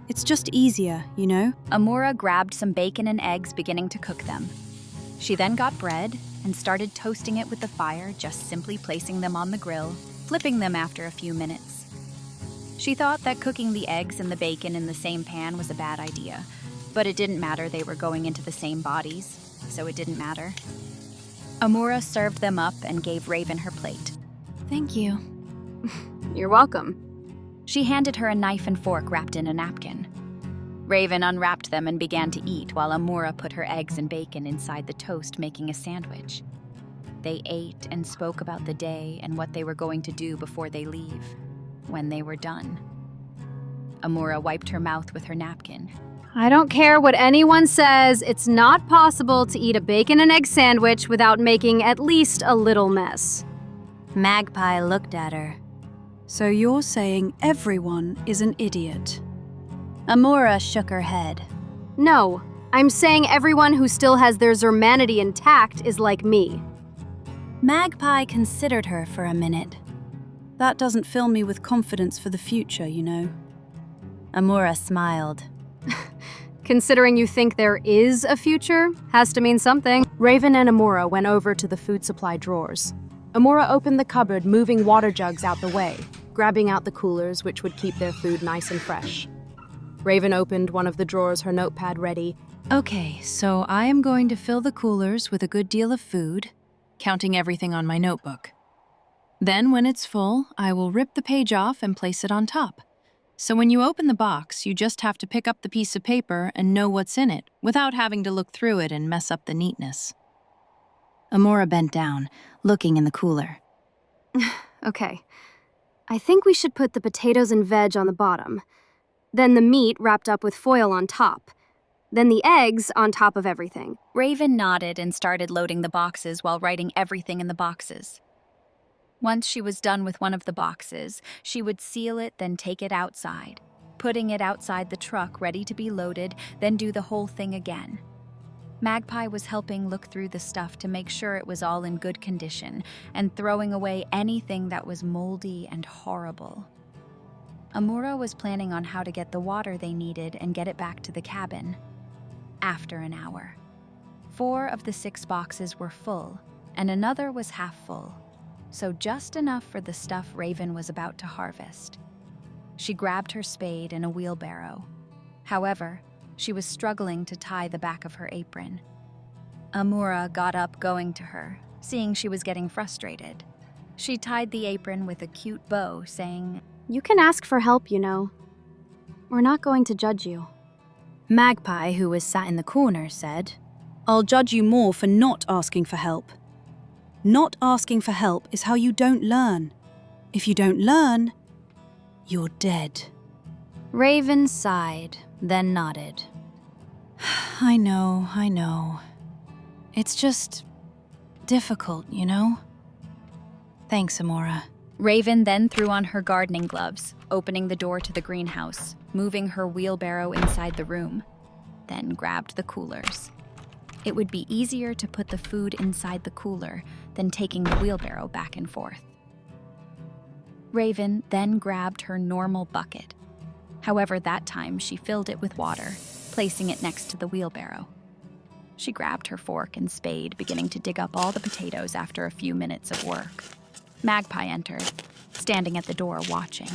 It's just easier, you know? Amoura grabbed some bacon and eggs, beginning to cook them. She then got bread and started toasting it with the fire, just simply placing them on the grill, flipping them after a few minutes. She thought that cooking the eggs and the bacon in the same pan was a bad idea, but it didn't matter, they were going into the same bodies, so it didn't matter. Amoura served them up and gave Raven her plate. Thank you. You're welcome. She handed her a knife and fork wrapped in a napkin. Raven unwrapped them and began to eat while Amoura put her eggs and bacon inside the toast, making a sandwich. They ate and spoke about the day and what they were going to do before they leave, when they were done. Amoura wiped her mouth with her napkin. I don't care what anyone says, it's not possible to eat a bacon and egg sandwich without making at least a little mess. Magpie looked at her. So you're saying everyone is an idiot? Amoura shook her head. No, I'm saying everyone who still has their Zermanity intact is like me. Magpie considered her for a minute. That doesn't fill me with confidence for the future, you know. Amoura smiled. Considering you think there is a future, has to mean something. Raven and Amoura went over to the food supply drawers. Amoura opened the cupboard, moving water jugs out the way, grabbing out the coolers which would keep their food nice and fresh. Raven opened one of the drawers, her notepad ready. Okay, so I am going to fill the coolers with a good deal of food, counting everything on my notebook. Then, when it's full, I will rip the page off and place it on top. So when you open the box, you just have to pick up the piece of paper and know what's in it, without having to look through it and mess up the neatness. Amoura bent down, looking in the cooler. Okay. I think we should put the potatoes and veg on the bottom. Then the meat wrapped up with foil on top. Then the eggs on top of everything. Raven nodded and started loading the boxes while writing everything in the boxes. Once she was done with one of the boxes, she would seal it, then take it outside, putting it outside the truck ready to be loaded, then do the whole thing again. Magpie was helping look through the stuff to make sure it was all in good condition and throwing away anything that was moldy and horrible. Amoura was planning on how to get the water they needed and get it back to the cabin. After an hour, 4 of the 6 boxes were full, and another was half full, so just enough for the stuff Raven was about to harvest. She grabbed her spade and a wheelbarrow. However, she was struggling to tie the back of her apron. Amoura got up going to her, seeing she was getting frustrated. She tied the apron with a cute bow, saying, You can ask for help, you know. We're not going to judge you. Magpie, who was sat in the corner, said, I'll judge you more for not asking for help. Not asking for help is how you don't learn. If you don't learn, you're dead. Raven sighed, then nodded. I know. It's just difficult, you know? Thanks, Amoura. Raven then threw on her gardening gloves, opening the door to the greenhouse, moving her wheelbarrow inside the room, then grabbed the coolers. It would be easier to put the food inside the cooler than taking the wheelbarrow back and forth. Raven then grabbed her normal bucket. However, that time she filled it with water, placing it next to the wheelbarrow. She grabbed her fork and spade, beginning to dig up all the potatoes after a few minutes of work. Magpie entered, standing at the door watching.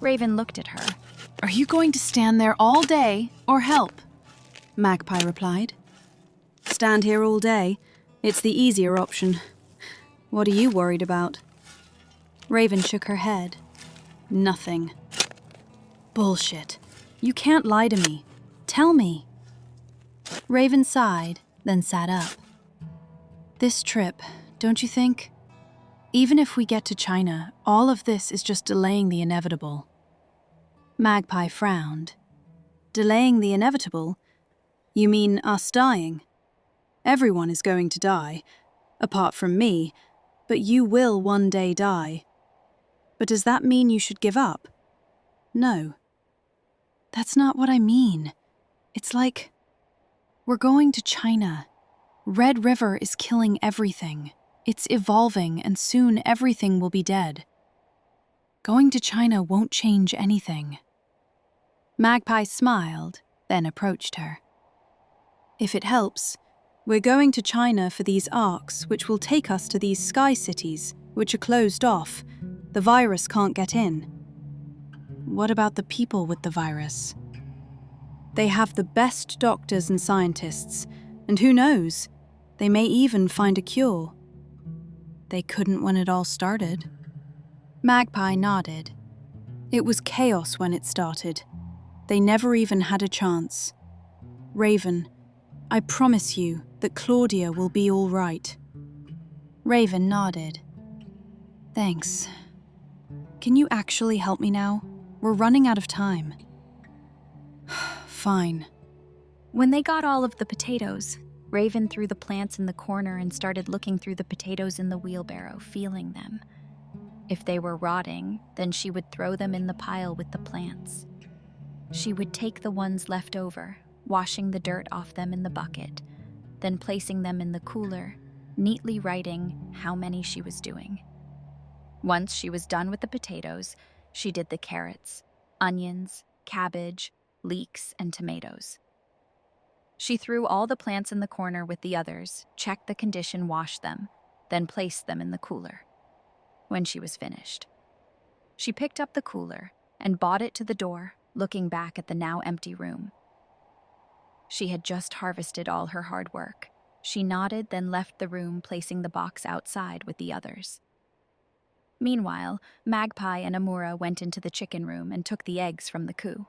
Raven looked at her. Are you going to stand there all day or help? Magpie replied. Stand here all day. It's the easier option. What are you worried about? Raven shook her head. Nothing. Bullshit. You can't lie to me. Tell me. Raven sighed, then sat up. This trip, don't you think? Even if we get to China, all of this is just delaying the inevitable. Magpie frowned. Delaying the inevitable? You mean us dying? Everyone is going to die, apart from me, but you will one day die. But does that mean you should give up? No. That's not what I mean. It's like, we're going to China. Red River is killing everything. It's evolving, and soon everything will be dead. Going to China won't change anything. Magpie smiled, then approached her. If it helps, we're going to China for these arcs, which will take us to these sky cities, which are closed off. The virus can't get in. What about the people with the virus? They have the best doctors and scientists, and who knows, they may even find a cure. They couldn't when it all started. Magpie nodded. It was chaos when it started. They never even had a chance. Raven, I promise you that Claudia will be all right. Raven nodded. Thanks. Can you actually help me now? We're running out of time. Fine. When they got all of the potatoes, Raven threw the plants in the corner and started looking through the potatoes in the wheelbarrow, feeling them. If they were rotting, then she would throw them in the pile with the plants. She would take the ones left over, washing the dirt off them in the bucket, then placing them in the cooler, neatly writing how many she was doing. Once she was done with the potatoes, she did the carrots, onions, cabbage, leeks, and tomatoes. She threw all the plants in the corner with the others, checked the condition, washed them, then placed them in the cooler. When she was finished, she picked up the cooler and brought it to the door, looking back at the now empty room. She had just harvested all her hard work. She nodded, then left the room, placing the box outside with the others. Meanwhile, Magpie and Amoura went into the chicken room and took the eggs from the coop.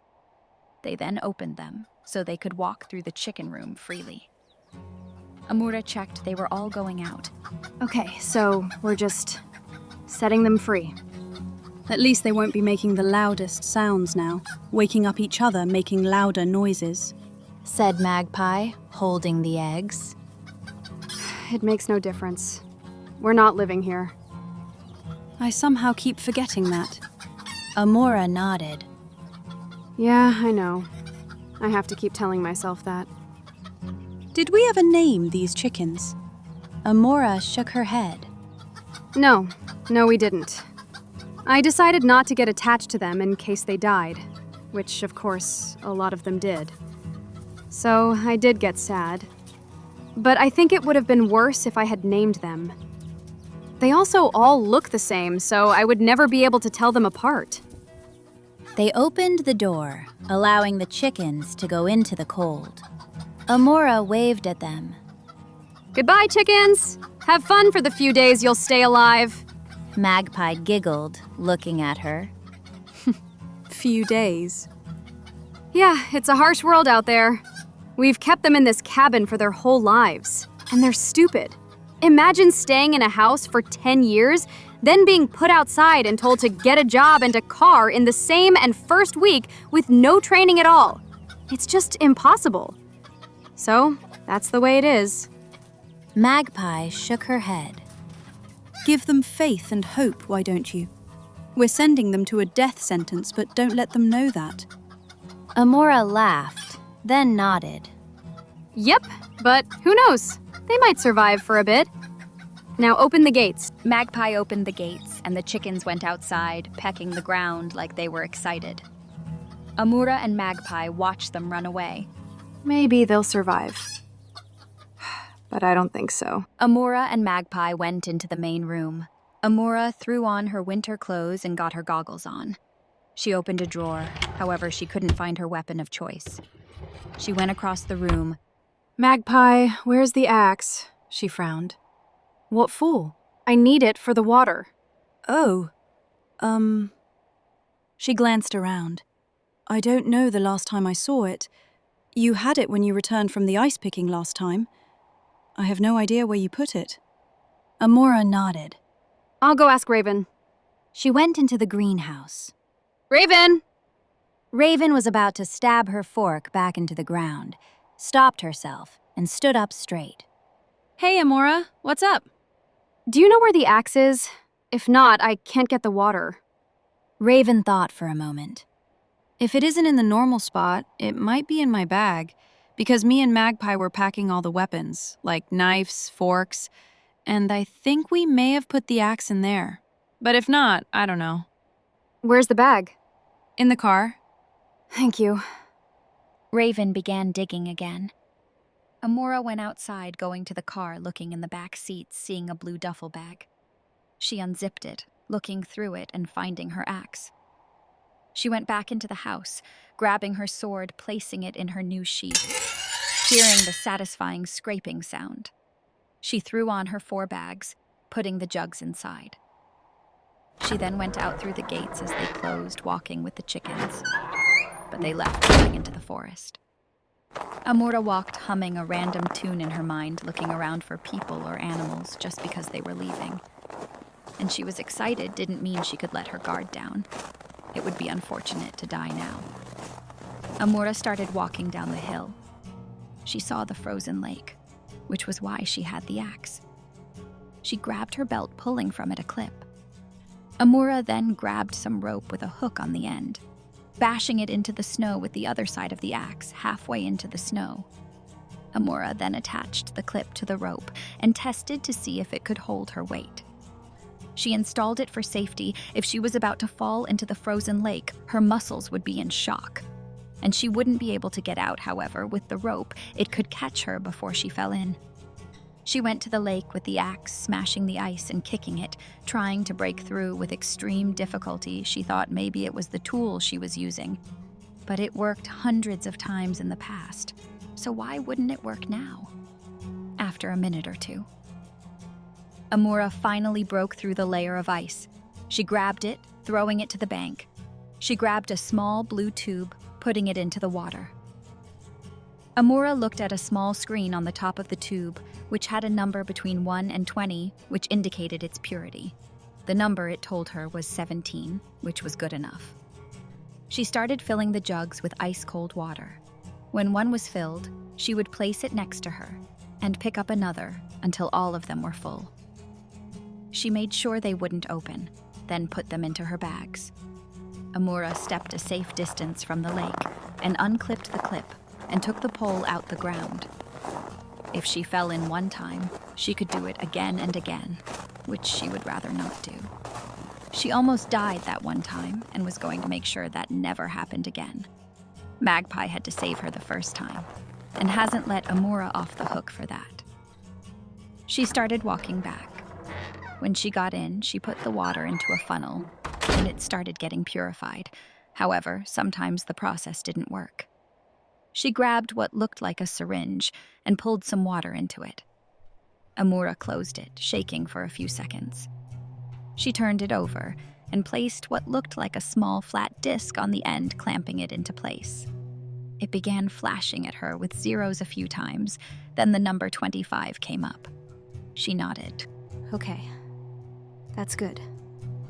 They then opened them so they could walk through the chicken room freely. Amoura checked they were all going out. Okay, so we're just setting them free. At least they won't be making the loudest sounds now, waking up each other, making louder noises. Said Magpie, holding the eggs. It makes no difference. We're not living here. I somehow keep forgetting that. Amoura nodded. Yeah, I know. I have to keep telling myself that. Did we ever name these chickens? Amoura shook her head. No, we didn't. I decided not to get attached to them in case they died, which, of course, a lot of them did. So I did get sad. But I think it would have been worse if I had named them. They also all look the same, so I would never be able to tell them apart. They opened the door, allowing the chickens to go into the cold. Amoura waved at them. Goodbye, chickens! Have fun for the few days you'll stay alive. Magpie giggled, looking at her. Few days. Yeah, it's a harsh world out there. We've kept them in this cabin for their whole lives, and they're stupid. Imagine staying in a house for 10 years, then being put outside and told to get a job and a car in the same and first week with no training at all. It's just impossible. So, that's the way it is. Magpie shook her head. Give them faith and hope, why don't you? We're sending them to a death sentence, but don't let them know that. Amoura laughed, then nodded. Yep, but who knows? They might survive for a bit. Now open the gates. Magpie opened the gates, and the chickens went outside, pecking the ground like they were excited. Amoura and Magpie watched them run away. Maybe they'll survive. But I don't think so. Amoura and Magpie went into the main room. Amoura threw on her winter clothes and got her goggles on. She opened a drawer, however, she couldn't find her weapon of choice. She went across the room. Magpie, where's the axe? She frowned. What for? I need it for the water. Oh. She glanced around. I don't know the last time I saw it. You had it when you returned from the ice picking last time. I have no idea where you put it. Amoura nodded. I'll go ask Raven. She went into the greenhouse. Raven! Raven was about to stab her fork back into the ground, stopped herself, and stood up straight. Hey, Amoura, what's up? Do you know where the axe is? If not, I can't get the water. Raven thought for a moment. If it isn't in the normal spot, it might be in my bag, because me and Magpie were packing all the weapons, like knives, forks, and I think we may have put the axe in there. But if not, I don't know. Where's the bag? In the car. Thank you. Raven began digging again. Amoura went outside, going to the car, looking in the back seats, seeing a blue duffel bag. She unzipped it, looking through it and finding her axe. She went back into the house, grabbing her sword, placing it in her new sheath, hearing the satisfying scraping sound. She threw on her 4 bags, putting the jugs inside. She then went out through the gates as they closed, walking with the chickens. But they left, going into the forest. Amoura walked, humming a random tune in her mind, looking around for people or animals just because they were leaving. And she was excited didn't mean she could let her guard down. It would be unfortunate to die now. Amoura started walking down the hill. She saw the frozen lake, which was why she had the axe. She grabbed her belt, pulling from it a clip. Amoura then grabbed some rope with a hook on the end, bashing it into the snow with the other side of the axe, halfway into the snow. Amoura then attached the clip to the rope and tested to see if it could hold her weight. She installed it for safety. If she was about to fall into the frozen lake, her muscles would be in shock. And she wouldn't be able to get out, however, with the rope. It could catch her before she fell in. She went to the lake with the axe, smashing the ice and kicking it, trying to break through with extreme difficulty. She thought maybe it was the tool she was using. but it worked hundreds of times in the past, so why wouldn't it work now? After a minute or two, Amoura finally broke through the layer of ice. She grabbed it, throwing it to the bank. She grabbed a small blue tube, putting it into the water. Amoura looked at a small screen on the top of the tube, which had a number between 1 and 20, which indicated its purity. The number, it told her, was 17, which was good enough. She started filling the jugs with ice-cold water. When one was filled, she would place it next to her and pick up another until all of them were full. She made sure they wouldn't open, then put them into her bags. Amoura stepped a safe distance from the lake and unclipped the clip and took the pole out the ground. If she fell in one time, she could do it again and again, which she would rather not do. She almost died that one time and was going to make sure that never happened again. Magpie had to save her the first time and hasn't let Amoura off the hook for that. She started walking back. When she got in, she put the water into a funnel and it started getting purified. However, sometimes the process didn't work. She grabbed what looked like a syringe and pulled some water into it. Amoura closed it, shaking for a few seconds. She turned it over and placed what looked like a small flat disc on the end, clamping it into place. It began flashing at her with zeros a few times, then the number 25 came up. She nodded. Okay. That's good.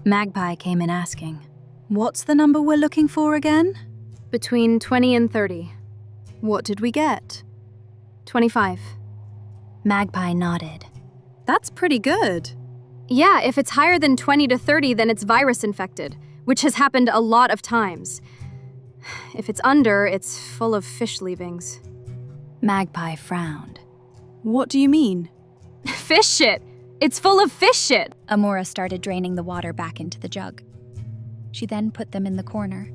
Magpie came in asking, What's the number we're looking for again? Between 20 and 30. What did we get? 25. Magpie nodded. That's pretty good. Yeah, if it's higher than 20 to 30, then it's virus infected, which has happened a lot of times. If it's under, it's full of fish leavings. Magpie frowned. What do you mean? Fish shit! It's full of fish shit! Amoura started draining the water back into the jug. She then put them in the corner.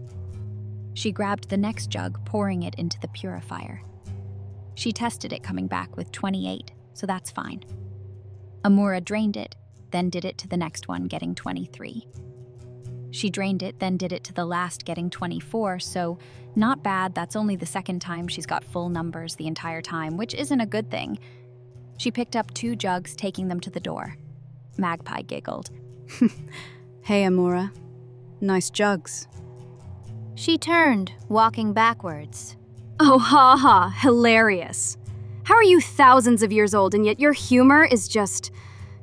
She grabbed the next jug, pouring it into the purifier. She tested it coming back with 28, so that's fine. Amoura drained it, then did it to the next one, getting 23. She drained it, then did it to the last, getting 24, so not bad. That's only the second time she's got full numbers the entire time, which isn't a good thing. She picked up 2 jugs, taking them to the door. Magpie giggled. Hey, Amoura. Nice jugs. She turned, walking backwards. Oh, ha ha, hilarious. How are you thousands of years old and yet your humor is just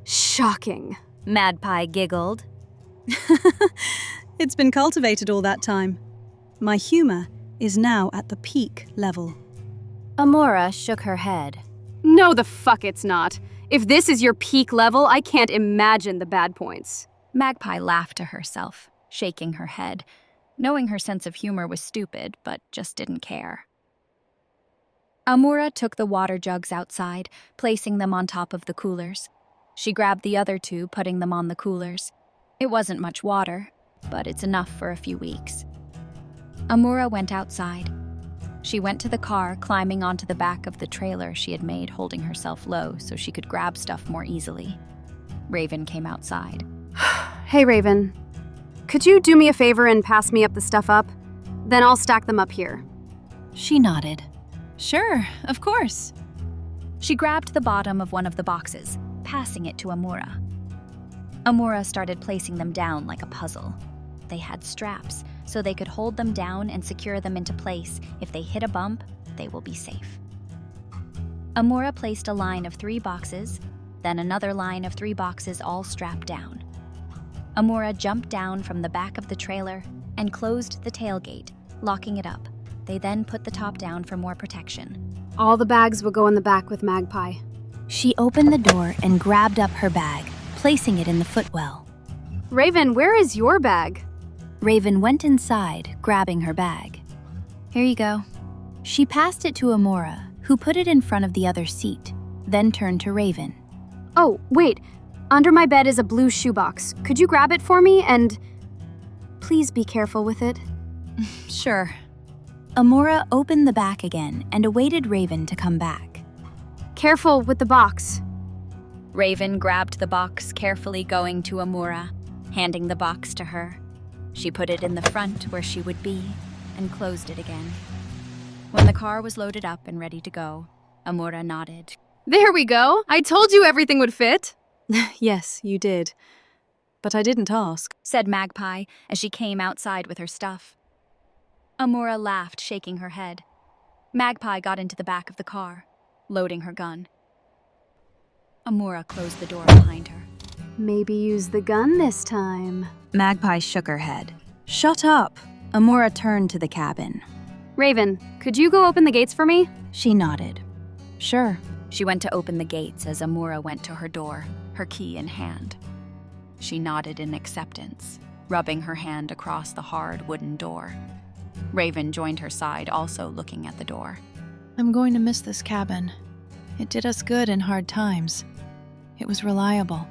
shocking? Magpie giggled. It's been cultivated all that time. My humor is now at the peak level. Amoura shook her head. No, the fuck it's not. If this is your peak level, I can't imagine the bad points. Magpie laughed to herself, shaking her head, knowing her sense of humor was stupid, but just didn't care. Amoura took the water jugs outside, placing them on top of the coolers. She grabbed the other 2, putting them on the coolers. It wasn't much water, but it's enough for a few weeks. Amoura went outside. She went to the car, climbing onto the back of the trailer she had made, holding herself low so she could grab stuff more easily. Raven came outside. Hey, Raven. Could you do me a favor and pass me up the stuff up? Then I'll stack them up here. She nodded. Sure, of course. She grabbed the bottom of one of the boxes, passing it to Amoura. Amoura started placing them down like a puzzle. They had straps, so they could hold them down and secure them into place. If they hit a bump, they will be safe. Amoura placed a line of 3 boxes, then another line of 3 boxes all strapped down. Amoura jumped down from the back of the trailer and closed the tailgate, locking it up. They then put the top down for more protection. All the bags will go in the back with Magpie. She opened the door and grabbed up her bag, placing it in the footwell. Raven, where is your bag? Raven went inside, grabbing her bag. Here you go. She passed it to Amoura, who put it in front of the other seat, then turned to Raven. Oh, wait. Under my bed is a blue shoebox. Could you grab it for me and... Please be careful with it. Sure. Amoura opened the back again and awaited Raven to come back. Careful with the box. Raven grabbed the box, carefully going to Amoura, handing the box to her. She put it in the front where she would be, and closed it again. When the car was loaded up and ready to go, Amoura nodded. There we go! I told you everything would fit! Yes, you did. But I didn't ask, Said Magpie as she came outside with her stuff. Amoura laughed, shaking her head. Magpie got into the back of the car, loading her gun. Amoura closed the door behind her. Maybe use the gun this time. Magpie shook her head. Shut up! Amoura turned to the cabin. Raven, could you go open the gates for me? She nodded. Sure. She went to open the gates as Amoura went to her door, her key in hand. She nodded in acceptance, rubbing her hand across the hard wooden door. Raven joined her side, also looking at the door. I'm going to miss this cabin. It did us good in hard times. It was reliable,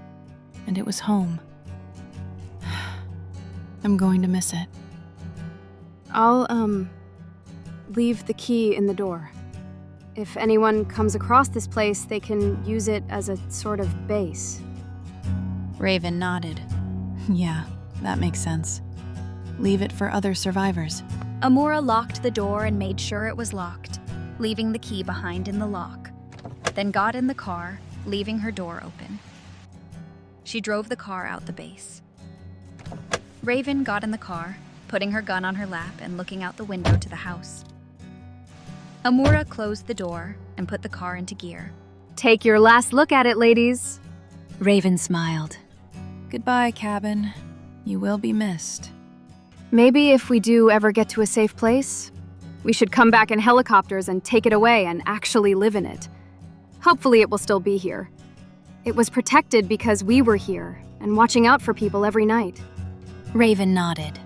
and it was home. I'm going to miss it. I'll, leave the key in the door. If anyone comes across this place, they can use it as a sort of base. Raven nodded. Yeah, that makes sense. Leave it for other survivors. Amoura locked the door and made sure it was locked, leaving the key behind in the lock, then got in the car, leaving her door open. She drove the car out the base. Raven got in the car, putting her gun on her lap and looking out the window to the house. Amoura closed the door and put the car into gear. Take your last look at it, ladies. Raven smiled. Goodbye, cabin. You will be missed. Maybe if we do ever get to a safe place, we should come back in helicopters and take it away and actually live in it. Hopefully it will still be here. It was protected because we were here and watching out for people every night. Raven nodded.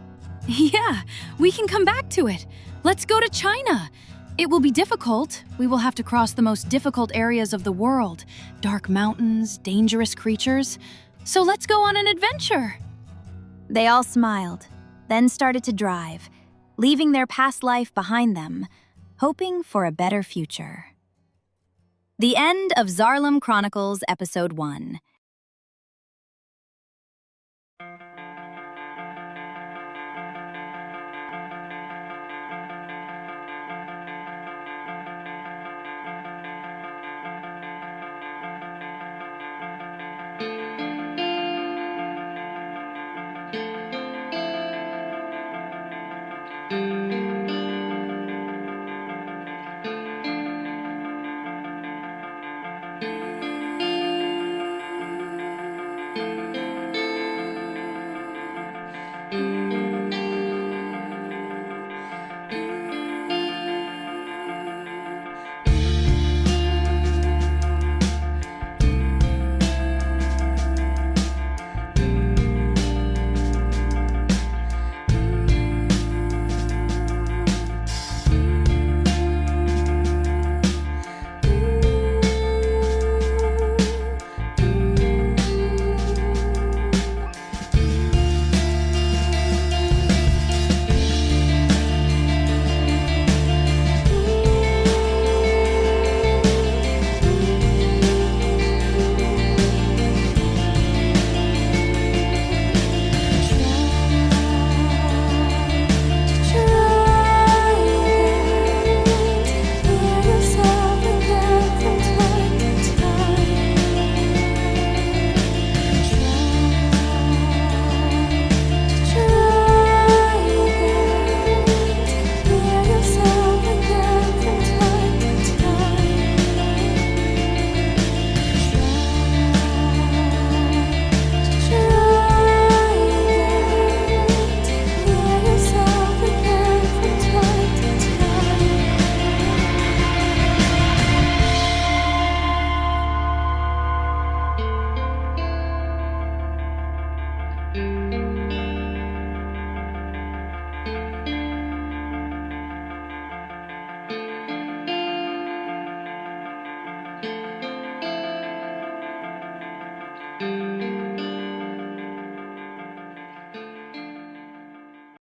Yeah, we can come back to it. Let's go to China. It will be difficult. We will have to cross the most difficult areas of the world. Dark mountains, dangerous creatures. So let's go on an adventure. They all smiled, then started to drive, leaving their past life behind them, hoping for a better future. The end of Zarlum Chronicles Episode 1.